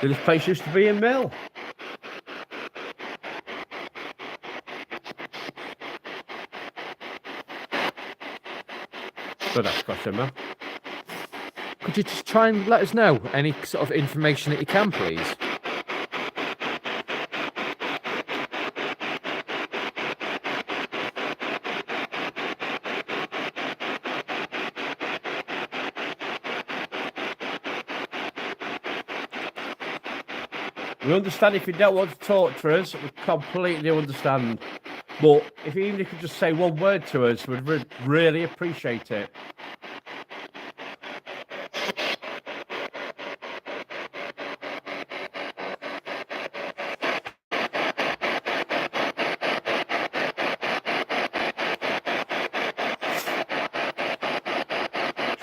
This place used to be a mill. Good ask question, man. Could you just try and let us know any sort of information that you can, please? We understand if you don't want to talk to us, we completely understand. But if you even could just say one word to us, we'd really appreciate it.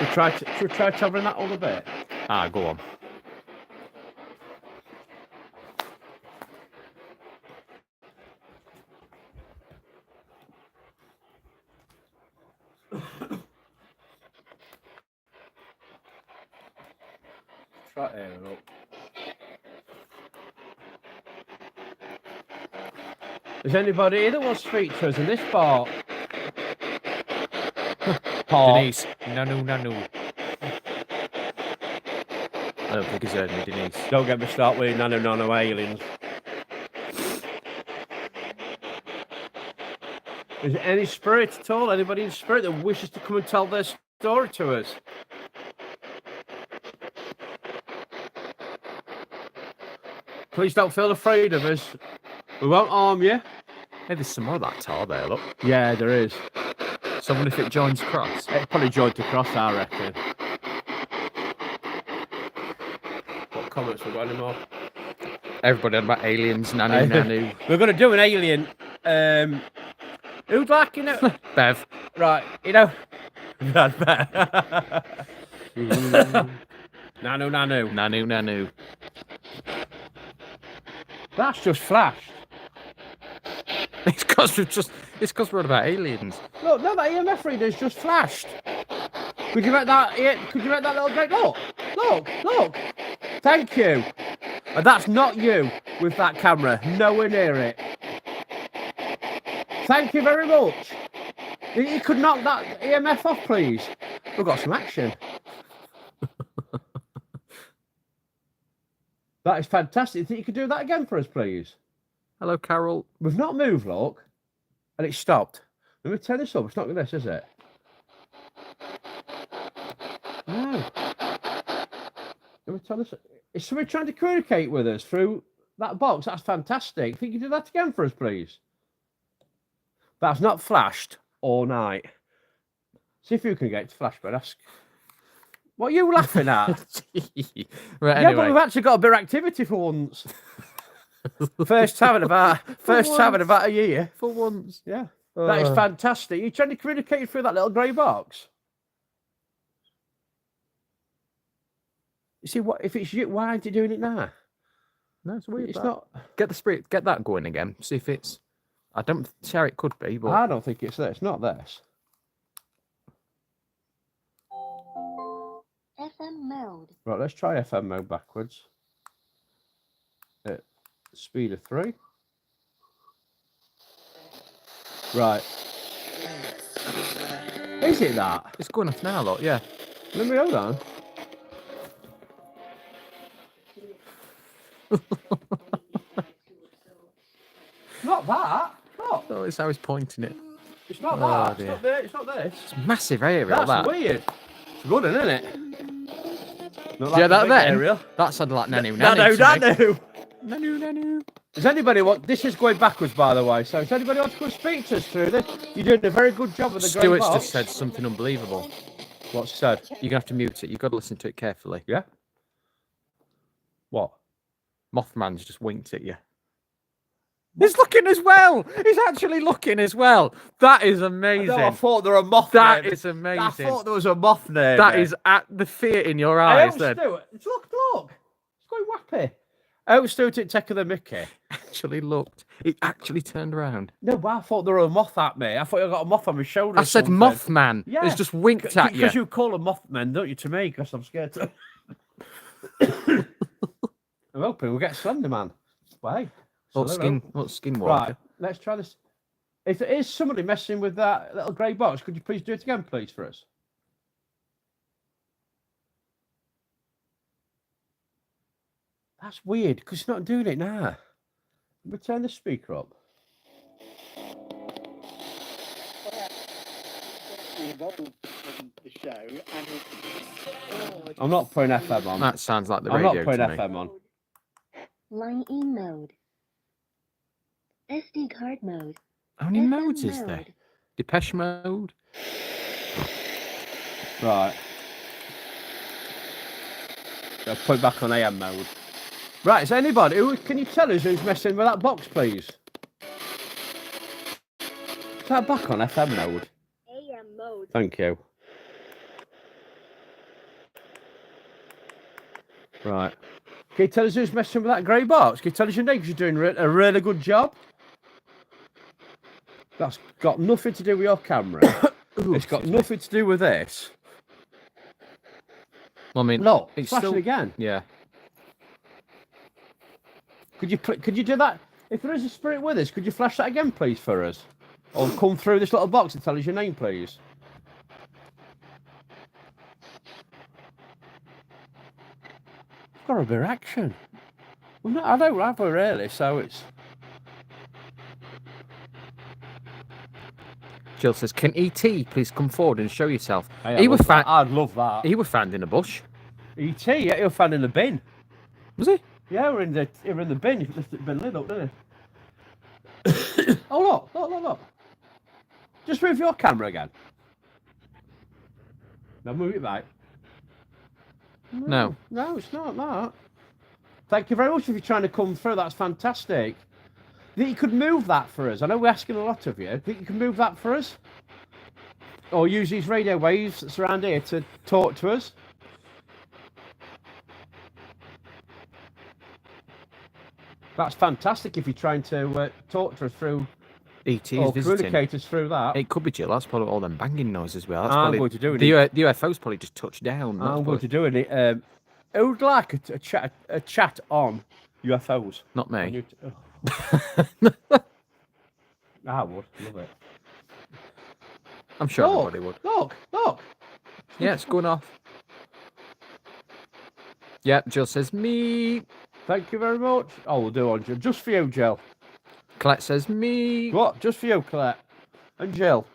Should we try covering that all a bit? Ah, go on. Try it here, look. Is anybody here that wants to speak to us in this part? Part. Denise. No. I don't think he's heard me, Denise. Don't get me started with nano aliens. Is there any spirit at all? Anybody in spirit that wishes to come and tell their story to us? Please don't feel afraid of us. We won't harm you. Hey, there's some more of that tar there, look. Yeah, there is. So I wonder if it joins cross. It probably joined across, I reckon. What comments we got anymore? Everybody on about aliens, nanu. We're going to do an alien. Who'd like, Bev. right, That's better. Nanu. Nanu. That's just flashed. It's because we're on about aliens. Look, no, that EMF reader's just flashed. Could you make that little break? Look. Thank you. And that's not you with that camera. Nowhere near it. Thank you very much. You could knock that EMF off, please. We've got some action. That is fantastic. You think you could do that again for us, please? Hello, Carol. We've not moved, look. And it stopped. Let me turn this up. It's not with this, is it? No. Let me turn this up. Is somebody trying to communicate with us through that box? That's fantastic. Think you could do that again for us, please? That's not flashed all night. See if you can get it to flash, but ask. What are you laughing at? Right, Yeah, anyway. but we've actually got a bit of activity for once. First time in about a year. For once. Yeah. That is fantastic. You trying to communicate through that little grey box? You see, what if it's you? Why aren't you doing it now? No, it's weird. It's that. not. Get the spirit. Get that going again. See if it's. I don't see how it could be, but I don't think it's this. Not this. FM mode. Right, let's try FM mode backwards. At speed of 3. Right. Is it that? it's going off now, look. Yeah. Let me hold on. Not that. Look. Oh, it's how he's pointing it. It's not Oh, that. It's dear. not there. It's not this. It's massive aerial. That's that. weird. It's good, isn't it? Not Yeah, the that big then. aerial. That sounded like nanu. Nanu, nanu. Nanu. Does anybody want? This is going backwards, by the way. So, does anybody want to come speak to us through this? You're doing a very good job with the grey Stuart's box. just said something unbelievable. What's he said? You're gonna have to mute it. You've got to listen to it carefully. Yeah. What? Mothman's just winked at you. He's looking as well. He's actually looking as well. That is amazing. No, I thought there were a moth. That name. is amazing. I thought there was a moth name. That is at the fear in your I eyes. hope Then Stuart. Look. It's going wappy. I hope Stuart didn't take the mickey. actually looked. It actually turned around. No, but I thought there were a moth at me. I thought I got a moth on my shoulder. I said Mothman. Yeah. He's just winked at you. Because you call them Mothman, don't you, to me? Because I'm scared to. I'm hoping we'll get Slender Man. Why? What skin Right, walker? let's try this. If there is somebody messing with that little grey box, could you please do it again, please, for us? That's weird, because it's not doing it now. Let me turn the speaker up. I'm not putting FM on. That sounds like the I'm radio not putting to me. FM on. Line in mode. SD card mode. How many FM modes is there? mode. Depeche mode. Right. I'll put it back on AM mode. Right, is anybody who can you tell us who's messing with that box, please? Is that back on FM mode? AM mode. Thank you. Right. Can you tell us who's messing with that grey box? Can you tell us your name? 'Cause you're doing a really good job. That's got nothing to do with your camera. It's got nothing to do with this. Well, I mean, No, it's flash still it again. Yeah. Could you do that? If there is a spirit with us, could you flash that again, please, for us? Or come through this little box and tell us your name, please. It's got a bit of action. Well, no, I don't have her really, so it's. Jill says, "Can ET please come forward and show yourself?" Hey, He was found. I'd love that. He was found in a bush. E.T., yeah, he was found in the bin. Was he? Yeah, we're in the bin. You lifted the bin lid up, didn't you? Oh, look. Just move your camera again. Now move it back. No. No, it's not that. Thank you very much if you're trying to come through. That's fantastic. Think you could move that for us? I know we're asking a lot of you. Think you can move that for us? Or use these radio waves that's around here to talk to us? That's fantastic if you're trying to talk to us through ET or is visiting. communicate us through that. It could be Jill. That's probably all them banging noises. Well, that's I'm probably going to do it. the UFO's probably just touched down. I'm going to do it. Who would like a chat on UFOs? Not On me. I would love it. I'm sure everybody would. Look. Yeah, it's going off. Yeah, Jill says me. Thank you very much. Oh, we'll do one, Jill. Just for you, Jill. Colette says me. What? Just for you, Colette. And Jill.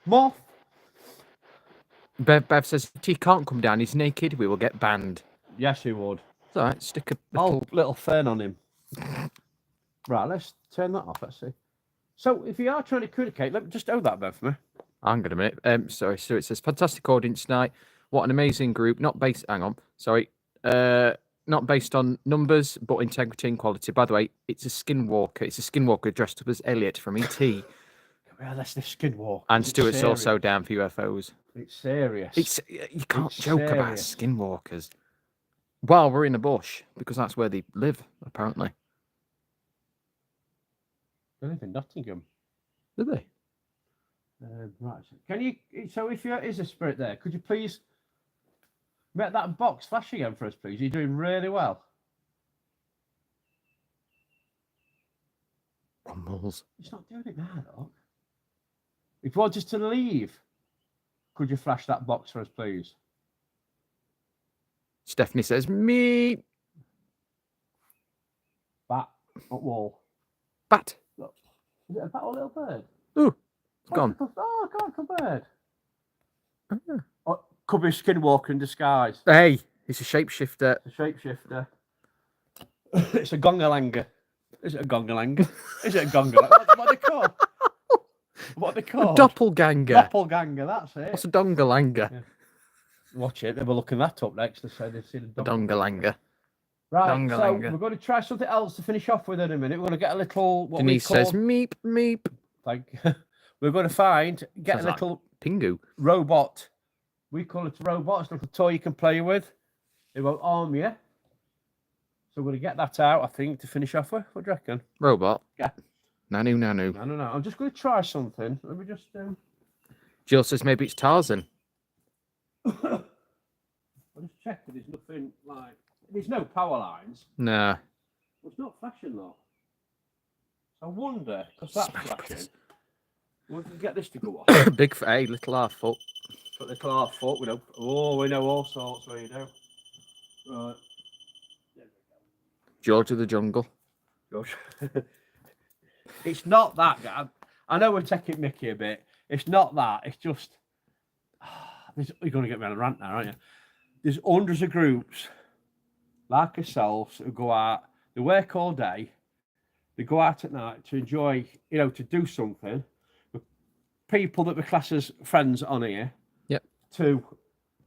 Moth. Bev says he can't come down. He's naked. We will get banned. Yes, he would. It's all right. Stick a Oh, little fern on him. Right, let's turn that off. Let's see. So, if you are trying to communicate, let me just hold that, Bev, for me. Hang on a minute. Sorry. So it says fantastic audience tonight. What an amazing group. Not based. Hang on. Sorry. not based on numbers, but integrity and quality. By the way, it's a skinwalker. It's a skinwalker dressed up as Elliot from E.T. Yeah, that's the skinwalker. And It's Stuart's also serious. down for UFOs. It's serious. It's you can't It's joke about serious. skinwalkers. While we're in the bush, because that's where they live, apparently. They live in Nottingham. Do they? Right. Can you? So if there is a spirit there, could you please make that box flash again for us, please? You're doing really well. Rumbles. It's not doing it now, though. If you want us to leave, could you flash that box for us, please? Stephanie says, me. Bat up wall. Bat. Look. Is it a bat or a little bird? Ooh, it's gone. Oh, God, it's a bird. Ah. Oh, could be a skinwalker in disguise. Hey, it's a shapeshifter. It's a shapeshifter. It's a gongalanga. Is it a gongalanga? Is it a gongalanga? What are they called? What are they A called? doppelganger. Doppelganger, that's it. What's a dongalanga? Yeah. Watch it, they were looking that up next. They said they've seen a A dongalanga. Right, Dongalanga. so we're going to try something else to finish off with in a minute. We're going to get a little, what Denise we call, says, meep, meep. like, we're going to get Sounds a like little Pingu. robot. We call it a robot. It's a little toy you can play with. It won't harm you. So we're going to get that out, I think, to finish off with. What do you reckon? Robot. Yeah. Nanu, nanu. I don't know. I'm just going to try something. Let me just... Jill says maybe it's Tarzan. I'll just check that there's nothing like... There's no power lines. Nah. Well, it's not flashing, though. I wonder, because that's Smash flashing. Brothers. We can get this to go off. Big for a little half foot. Put the car foot, we know. Oh, we know all sorts, we know. Right. George of the Jungle. Gosh. It's not that, guy. I know we're taking Mickey a bit. It's not that. It's just... You're going to get me on a rant now, aren't you? There's hundreds of groups like ourselves who go out, they work all day, they go out at night to enjoy, to do something. People that we class as friends on here. Yep. To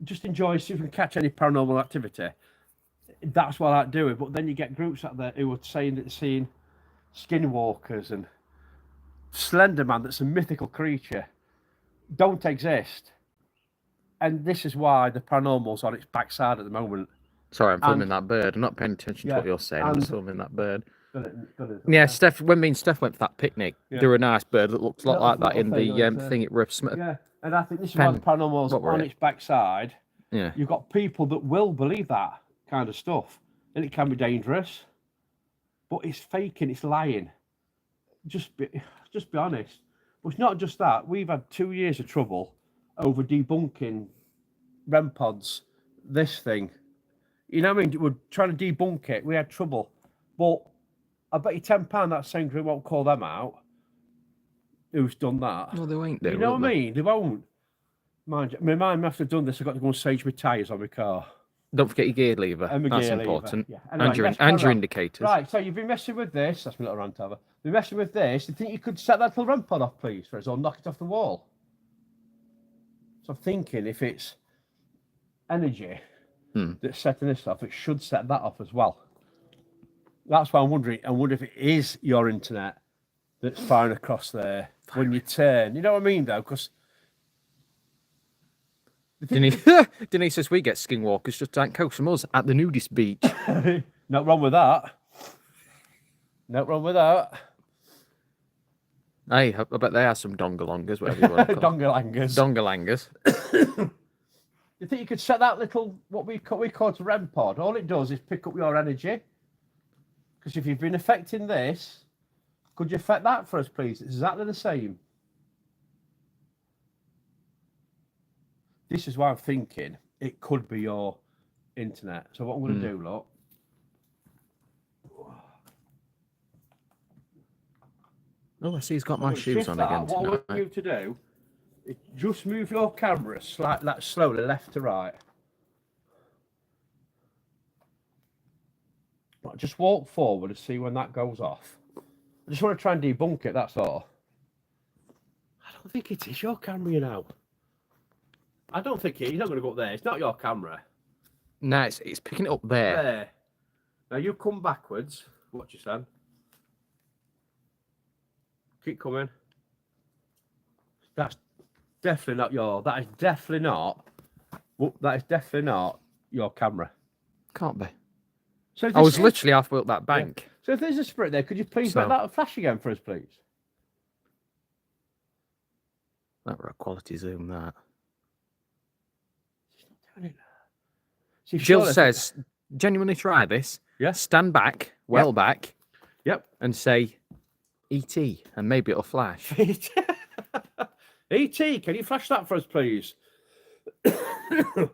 just enjoy, see if we can catch any paranormal activity. That's what I like doing. But then you get groups out there who are saying that they're seeing skinwalkers and Slender Man, that's a mythical creature, don't exist. And this is why the paranormal's on its backside at the moment. Sorry, I'm filming that bird. I'm not paying attention to Yeah, what you're saying. I'm just filming that bird. Got it. Yeah, Steph. When me and Steph went for that picnic, Yeah. there were a nice bird that looks a lot Little- like that in little the thing, thing it rips. Yeah, and I think this is Pen. why the paranormal's What were on it? its backside. Yeah. You've got people that will believe that kind of stuff, and it can be dangerous. But it's faking, it's lying. Just be honest. But it's not just that. We've had 2 years of trouble over debunking REM pods, this thing. You know what I mean? We're trying to debunk it. We had trouble. But I bet you £10 that same group won't call them out. Who's done that? Well, they won't do. You know will what I they? mean? They won't. Mind you, my mind after I've done this, I've got to go and sage my tyres on my car. Don't forget your gear lever. And my That's gear lever, important. yeah. Anyway, let's And your carry on. indicators. Right, so you've been messing with this. That's my little rant over. Been messing with this. Do you think you could set that little REM pod off, please, for us, or knock it off the wall? So I'm thinking if it's energy that's setting this off, it should set that off as well. That's why I'm wondering. I wonder if it is your internet that's firing across there when you turn. You know what I mean, though? Because Denise says we get skinwalkers just down coast from us at the nudist beach. not wrong with that. Not wrong with that. Hey, I bet they have some dongalongas, whatever you want to call them. Dongalangers. Dongalangas. You think you could set that little, what we call a REM pod? All it does is pick up your energy. Because if you've been affecting this, could you affect that for us, please? It's exactly the same. This is why I'm thinking it could be your internet. So what I'm going to do, look. Oh, I see he's got my I'm gonna shoes shift on that. again What I want tonight. you to do is just move your camera slowly left to right. Right, just walk forward and see when that goes off. I just want to try and debunk it, that's all. I don't think it is your camera, you know. I don't think it. You're not going to go up there. It's not your camera. No, it's picking it up there. There. Now you come backwards. Watch your son. Keep coming. That's definitely not your. That is definitely not. That is definitely not your camera. Can't be. So if I was there's- literally halfway up that bank. So if there's a spirit there, could you please So- make that a flash again for us, please? That were a quality zoom, that. She's not doing it. See, Jill surely- says, genuinely try this. Yeah. Stand back, well back, Yep. and say ET, and maybe it'll flash. E.T., can you flash that for us, please? And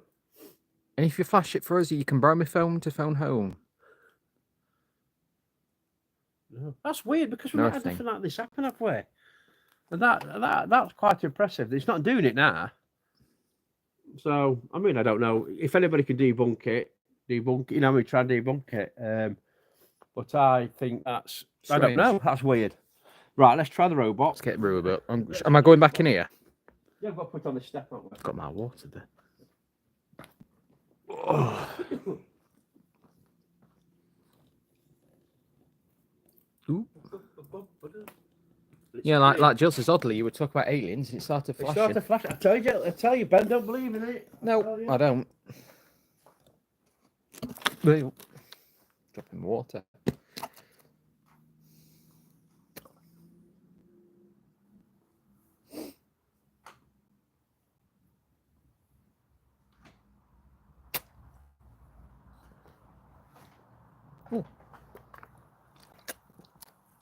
if you flash it for us, you can borrow my phone to phone home. That's weird because we've No not had thing. anything like this happen, have we? And that's quite impressive. It's not doing it now. So, I mean, I don't know if anybody can debunk it. You know, we try and debunk it. But I think that's, I don't Strange. know, that's weird. Right, let's try the robot. Let's get Robot. Am I going back in here? Yeah, we've got to put it on this step, haven't we? I've got my water there. Ooh. Yeah, like Jill says, oddly, you would talk about aliens and it started It flashing. started flashing. I tell you, Ben don't believe in it. No, I don't. Dropping water. Oh.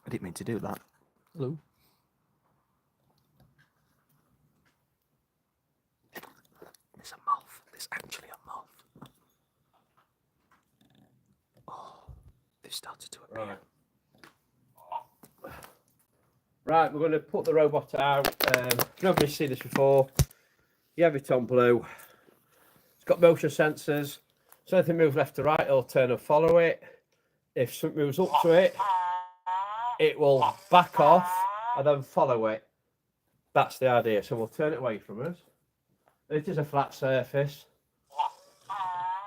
I didn't mean to do that. Hello. There's a moth. There's actually a moth. Oh, they've started to appear. Right, we're going to put the robot out. Nobody's seen this before. You have it on blue. It's got motion sensors. So anything moves left to right, it'll turn and follow it. If something moves up to it, it will back off and then follow it. That's the idea. So we'll turn it away from us. It is a flat surface.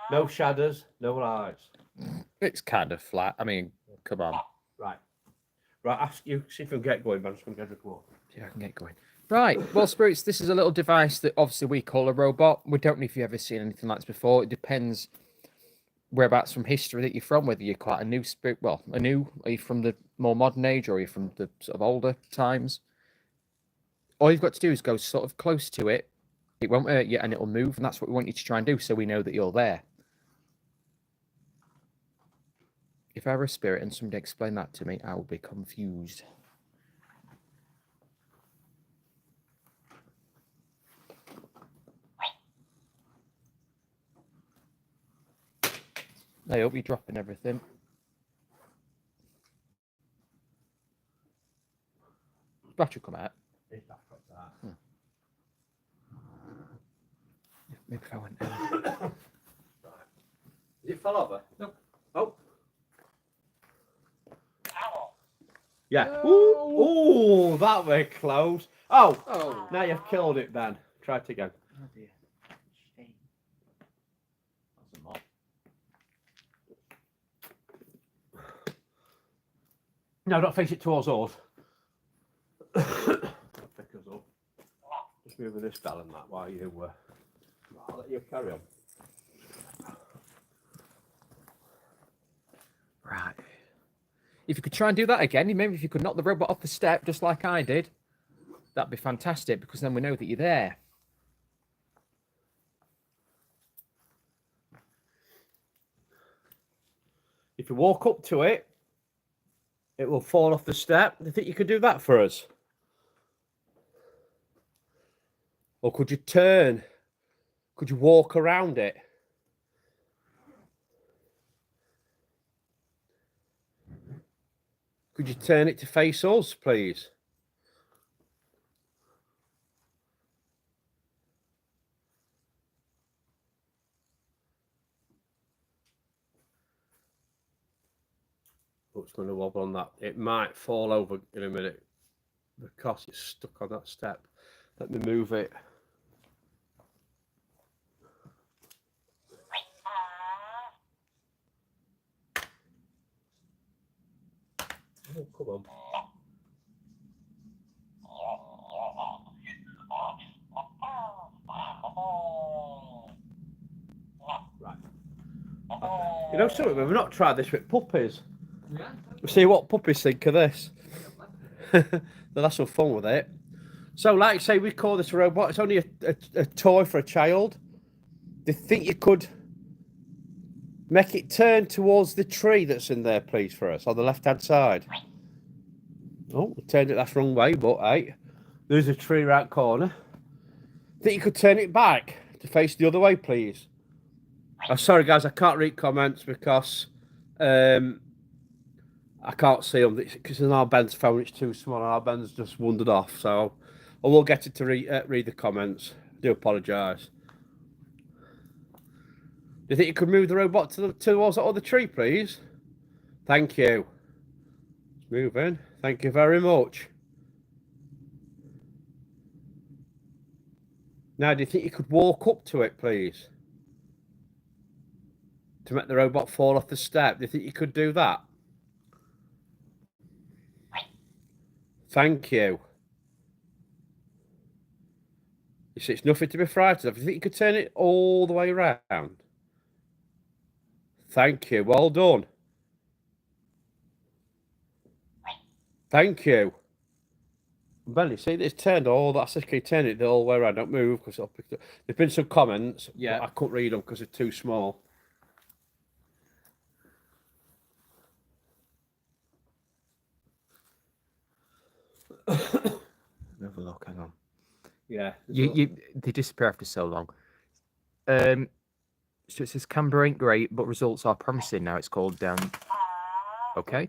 No shadows, no lights. It's kind of flat. I mean, come on. Right. Right, ask you, see if we can get going, man. I'm just going to get the water. Yeah, I can get going. Right. Well, Spirits, this is a little device that obviously we call a robot. We don't know if you've ever seen anything like this before. It depends whereabouts from history that you're from, whether you're quite a new spirit. Well, are you from the more modern age or are you from the sort of older times? All you've got to do is go sort of close to it. It won't hurt you and it'll move. And that's what we want you to try and do so we know that you're there. If I were a spirit and somebody explained that to me, I would be confused. I hope you're dropping everything. Battery come out. Maybe if I went down. Did it fall over? No. Oh. Yeah. Ooh, ooh, that way close. Oh, Oh. now you've killed it, Ben. Try it again. Oh dear. Shame. That's a moth. No, don't face it towards us. Pick us up. Just moving this bell and that while you. I'll let you carry on. Right. If you could try and do that again, maybe if you could knock the robot off the step just like I did, that'd be fantastic because then we know that you're there. If you walk up to it, it will fall off the step. Do you think you could do that for us? Or could you turn? Could you walk around it? Could you turn it to face us, please? Oh, it's going to wobble on that. It might fall over in a minute because it's stuck on that step. Let me move it. Oh, come on. Right. You know something, we've not tried this with puppies. Yeah. We'll see what puppies think of this. They'll have some fun with it. So, like I say, we call this a robot. It's only a toy for a child. Do you think you could make it turn towards the tree that's in there, please, for us, on the left-hand side? Oh, we turned it that's wrong way, but hey, there's a tree right corner. Think you could turn it back to face the other way, please? Oh, sorry, guys, I can't read comments because I can't see them because in our Ben's phone it's too small and our Ben's just wandered off. So I will get it to read the comments. I do apologise. Do you think you could move the robot towards that other tree, please? Thank you. It's moving. Thank you very much. Now, do you think you could walk up to it, please? To make the robot fall off the step. Do you think you could do that? Thank you. You see, it's nothing to be frightened of. Do you think you could turn it all the way around? Thank you. Well done. Thank you. Benny, see, it's turned all that's the key. Turn it the whole way around. Don't move because there's been some comments. Yeah. I couldn't read them because they're too small. Have a look. Hang on. Yeah. They disappear after so long. So it says camber ain't great, but results are promising. Now it's called down. Okay.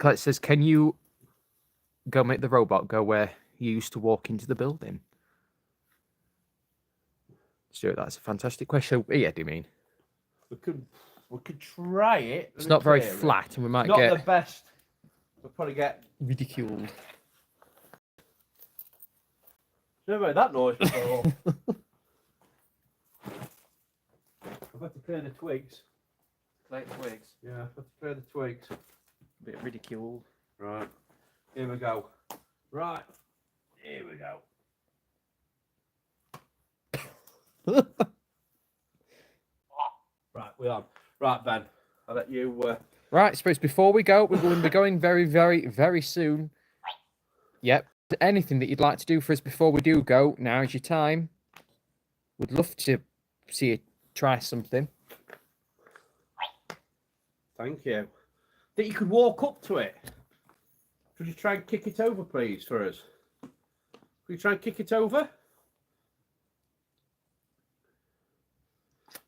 It says, can you go make the robot go where you used to walk into the building? Stuart, that's a fantastic question. Yeah, do you mean? We could try it. It's not very flat, and we might Not get the best. We'll probably get. ridiculed. Never heard that noise before. I've had to clear the twigs. Like twigs. Yeah, I've had to clear the twigs. A bit ridiculed. Right. Here we go. Right. Here we go. Right, we're on. Right, Ben. I'll let you. Right, I suppose before we go, we're going to be going very, very, very soon. Yep. Anything that you'd like to do for us before we do go, now's your time. We'd love to see you try something. Thank you. That you could walk up to it. Could you try and kick it over, please, for us? Could you try and kick it over?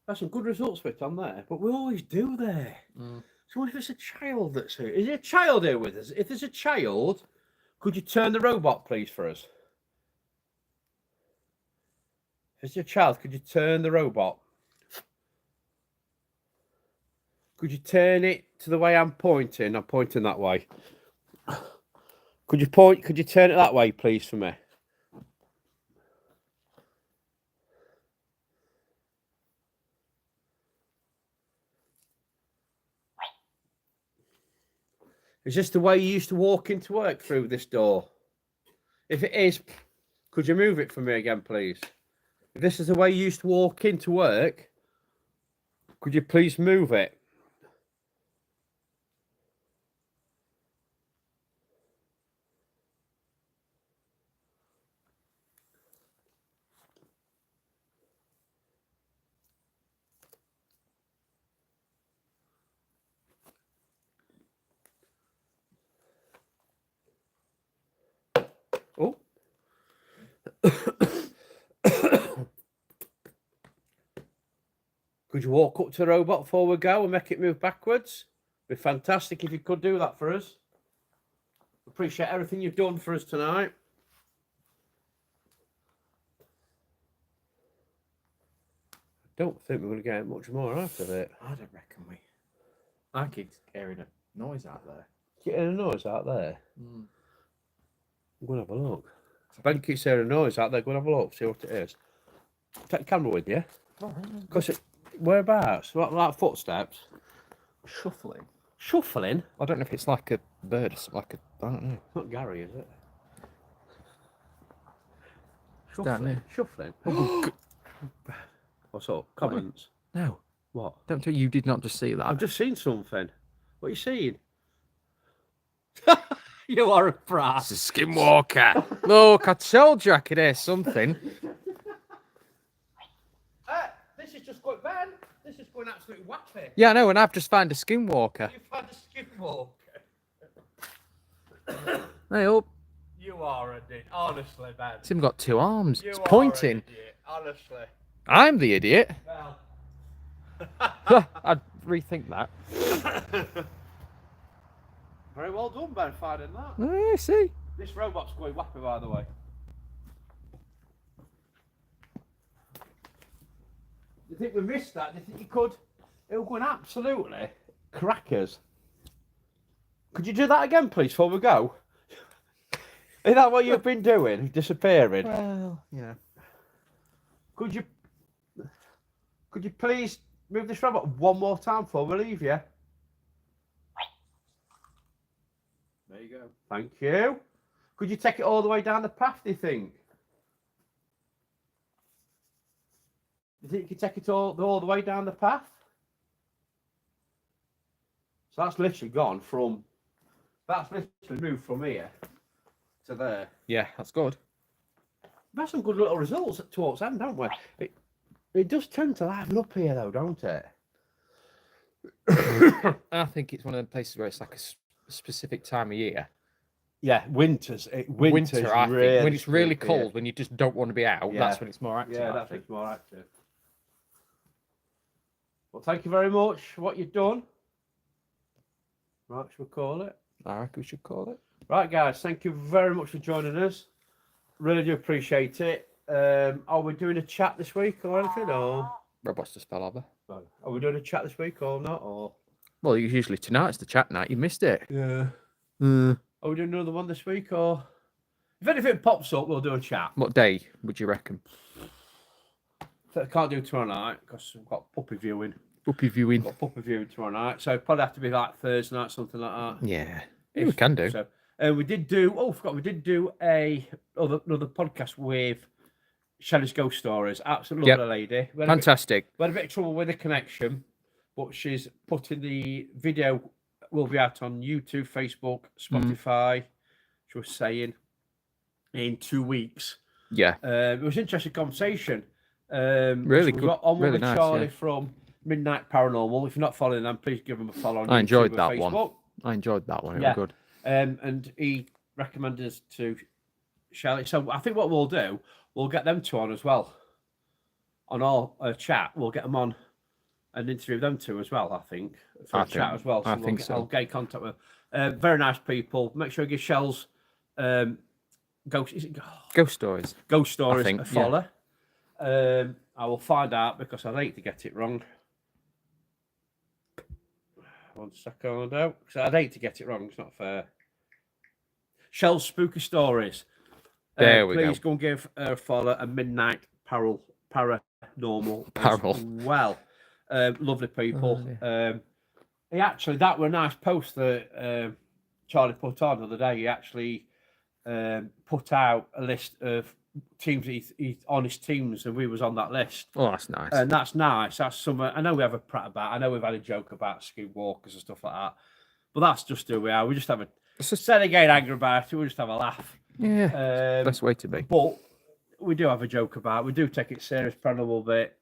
That's some good results for it on there, but we always do there. So what if it's a child that's here? Is it a child here with us? If there's a child, could you turn the robot, please, for us? If it's a child, could you turn the robot? Could you turn it to the way I'm pointing? I'm pointing that way. Could you turn it that way, please, for me? Is this the way you used to walk into work through this door? If it is, could you move it for me again, please? If this is the way you used to walk into work, could you please move it? Oh. Could you walk up to the robot before we go and make it move backwards? It'd be fantastic if you could do that for us. Appreciate everything you've done for us tonight. I don't think we're going to get much more out of it. I don't reckon we. I keep hearing a noise out there. Getting a noise out there? I'm going to have a look. Ben keeps hearing a noise out there. Go and have a look, see what it is. Take the camera with you. Because whereabouts? Like footsteps? Shuffling. Shuffling? I don't know if it's like a bird or something, like a, I don't know. Not Gary, is it? Down Shuffling. there. Shuffling. What's up? Comments? No, What? don't tell you did not just see that. I've just seen something. What are you seeing? You are a brat. It's a skinwalker. Look, I told you I could hear something. This is just going, man. This is going absolutely wappy. Yeah, I know, and I've just found a skinwalker. You've had a skinwalker. Hey, up. You are a dick. Honestly, man. It's even got 2 arms. You It's are pointing. an idiot. Honestly. I'm the idiot. Well. I'd rethink that. Very well done, Ben, finding that. I see. This robot's going wappy, by the way. Do you think we missed that? Do you think you could? It was going absolutely crackers. Could you do that again, please, before we go? Is that what you've been doing? Disappearing? Well, yeah. Could you please move this robot one more time before we leave you? There you go. Thank you. Could you take it all the way down the path, do you think? Do you think you could take it all the way down the path? So that's literally gone from... That's literally moved from here to there. Yeah, that's good. We've had some good little results towards the end, haven't we? It does tend to liven up here, though, don't it? I think it's one of the places where it's like a specific time of year. Yeah, winter, I think. When it's really cold, when you just don't want to be out, that's when it's more active. Yeah, that's when it's more active. Well, thank you very much for what you've done. Right, shall we call it? I reckon we should call it. Right, guys, thank you very much for joining us. Really do appreciate it. Are we doing a chat this week or anything? Or Robots just fell over. are we doing a chat this week or not? Or Well, usually tonight's the chat night. You missed it. yeah. Are we doing another one this week? Or if anything pops up, we'll do a chat. What day would you reckon? I can't do tomorrow night because we've got puppy viewing. Puppy viewing. Got puppy viewing tomorrow night, so it'd probably have to be like Thursday night, something like that. Yeah, we can do. So, we did do. Oh, I forgot. We did do another podcast with Shelley's Ghost Stories. Absolutely lovely lady. Fantastic. We had a bit of trouble with the connection, but she's putting the video. Will be out on YouTube, Facebook, Spotify. She was saying in 2 weeks. Yeah. It was an interesting conversation. Really we good. got on Really with nice, Charlie yeah. from Midnight Paranormal. If you're not following them, please give them a follow on I enjoyed YouTube that and one. Facebook. I enjoyed that one. It Yeah. was good. And he recommended us to Shelley. So I think what we'll do, we'll get them two on as well. On our chat, we'll get them on and interview them two as well, I think. For a chat as well. So I'll get in contact with them. Very nice people. Make sure you give Shell's Ghost Stories. Ghost Stories think, a follow. I will find out because I'd hate to get it wrong. 1 second out. So I'd hate to get it wrong. It's not fair. Shell's Spooky Stories. There we go. Please go and give her a follow. A Midnight Paranormal Parallel. as well. Lovely people. Oh, That were a nice post that Charlie put on the other day. He actually put out a list of teams he's on his teams, and we was on that list. Oh, that's nice. And that's nice. That's something I know we have a prat about. I know we've had a joke about skinwalkers and stuff like that. But that's just who we are. We just have a instead of getting angry about it, we just have a laugh. Yeah. Best way to be. But we do have a joke about it. We do take it serious paranormal bit.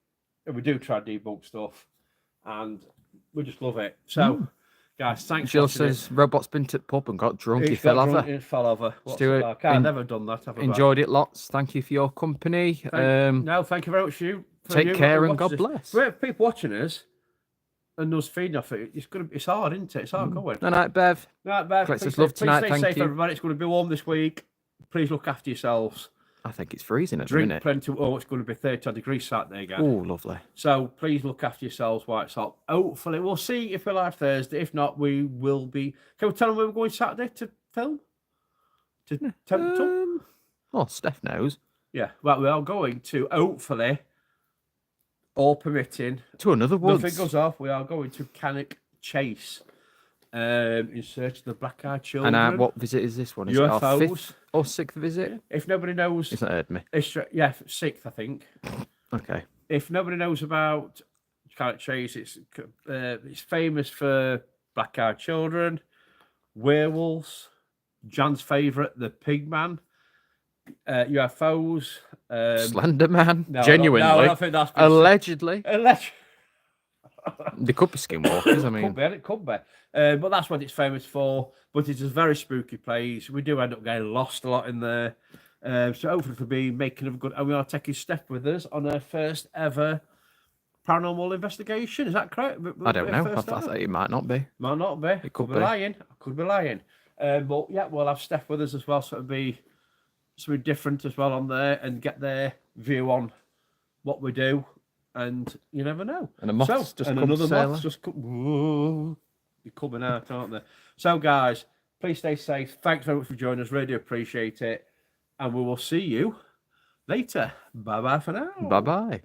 And we do try to debunk stuff. And we just love it. So guys, thanks Jill for watching says Robot's been to the pub and got drunk. He fell fell over. He fell over. Stuart, I've never done that. Have I? Enjoyed it lots. Thank you for your company. No, thank you very much. Take care and God bless. We have people watching us and us feeding off it. It's hard, isn't it? It's hard going. Good night, Bev. Right, Bev. Collects Please us love tonight, stay thank safe, you. everybody. It's going to be warm this week. Please look after yourselves. I think it's freezing at the Drink minute. plenty. Oh, it's going to be 30 degrees Saturday again. Oh, lovely. So please look after yourselves while it's hot. Hopefully, we'll see if we're live Thursday. If not, we will be. Can we tell them where we're going Saturday to film? To Templeton? Well, Steph knows. Yeah. Well, we are going to, hopefully, all permitting, To another woods. nothing goes off, we are going to Cannock Chase. in search of the black-eyed children. And what visit is this one? Is it our UFOs. 5th or 6th visit? If nobody knows, He's not heard me. yeah, 6th, I think. Okay. If nobody knows about Carrot Chase, it's famous for black-eyed children, werewolves, Jan's favourite, the Pigman, UFOs, Slender Man? no, Genuinely? No, I don't think that's been Allegedly? Allegedly. They could be skinwalkers, I mean. It could be. But that's what it's famous for. But it's a very spooky place. We do end up getting lost a lot in there. So hopefully for me, making a good... And we are taking Steph with us on our first ever paranormal investigation. Is that correct? I don't know. I thought it might not be. Might not be. It could be. Lying. I could be lying. But yeah, we'll have Steph with us as well. So it'll be something different as well on there and get their view on what we do. And you never know. And a moth's just and come another sailing. moth's just come. Whoa, they're coming out, aren't they? So, guys, please stay safe. Thanks very much for joining us. Really appreciate it. And we will see you later. Bye bye for now. Bye bye.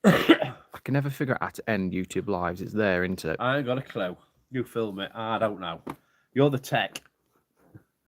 I can never figure out how to end YouTube lives. It's there, isn't it? I ain't got a clue. You film it. I don't know. You're the tech.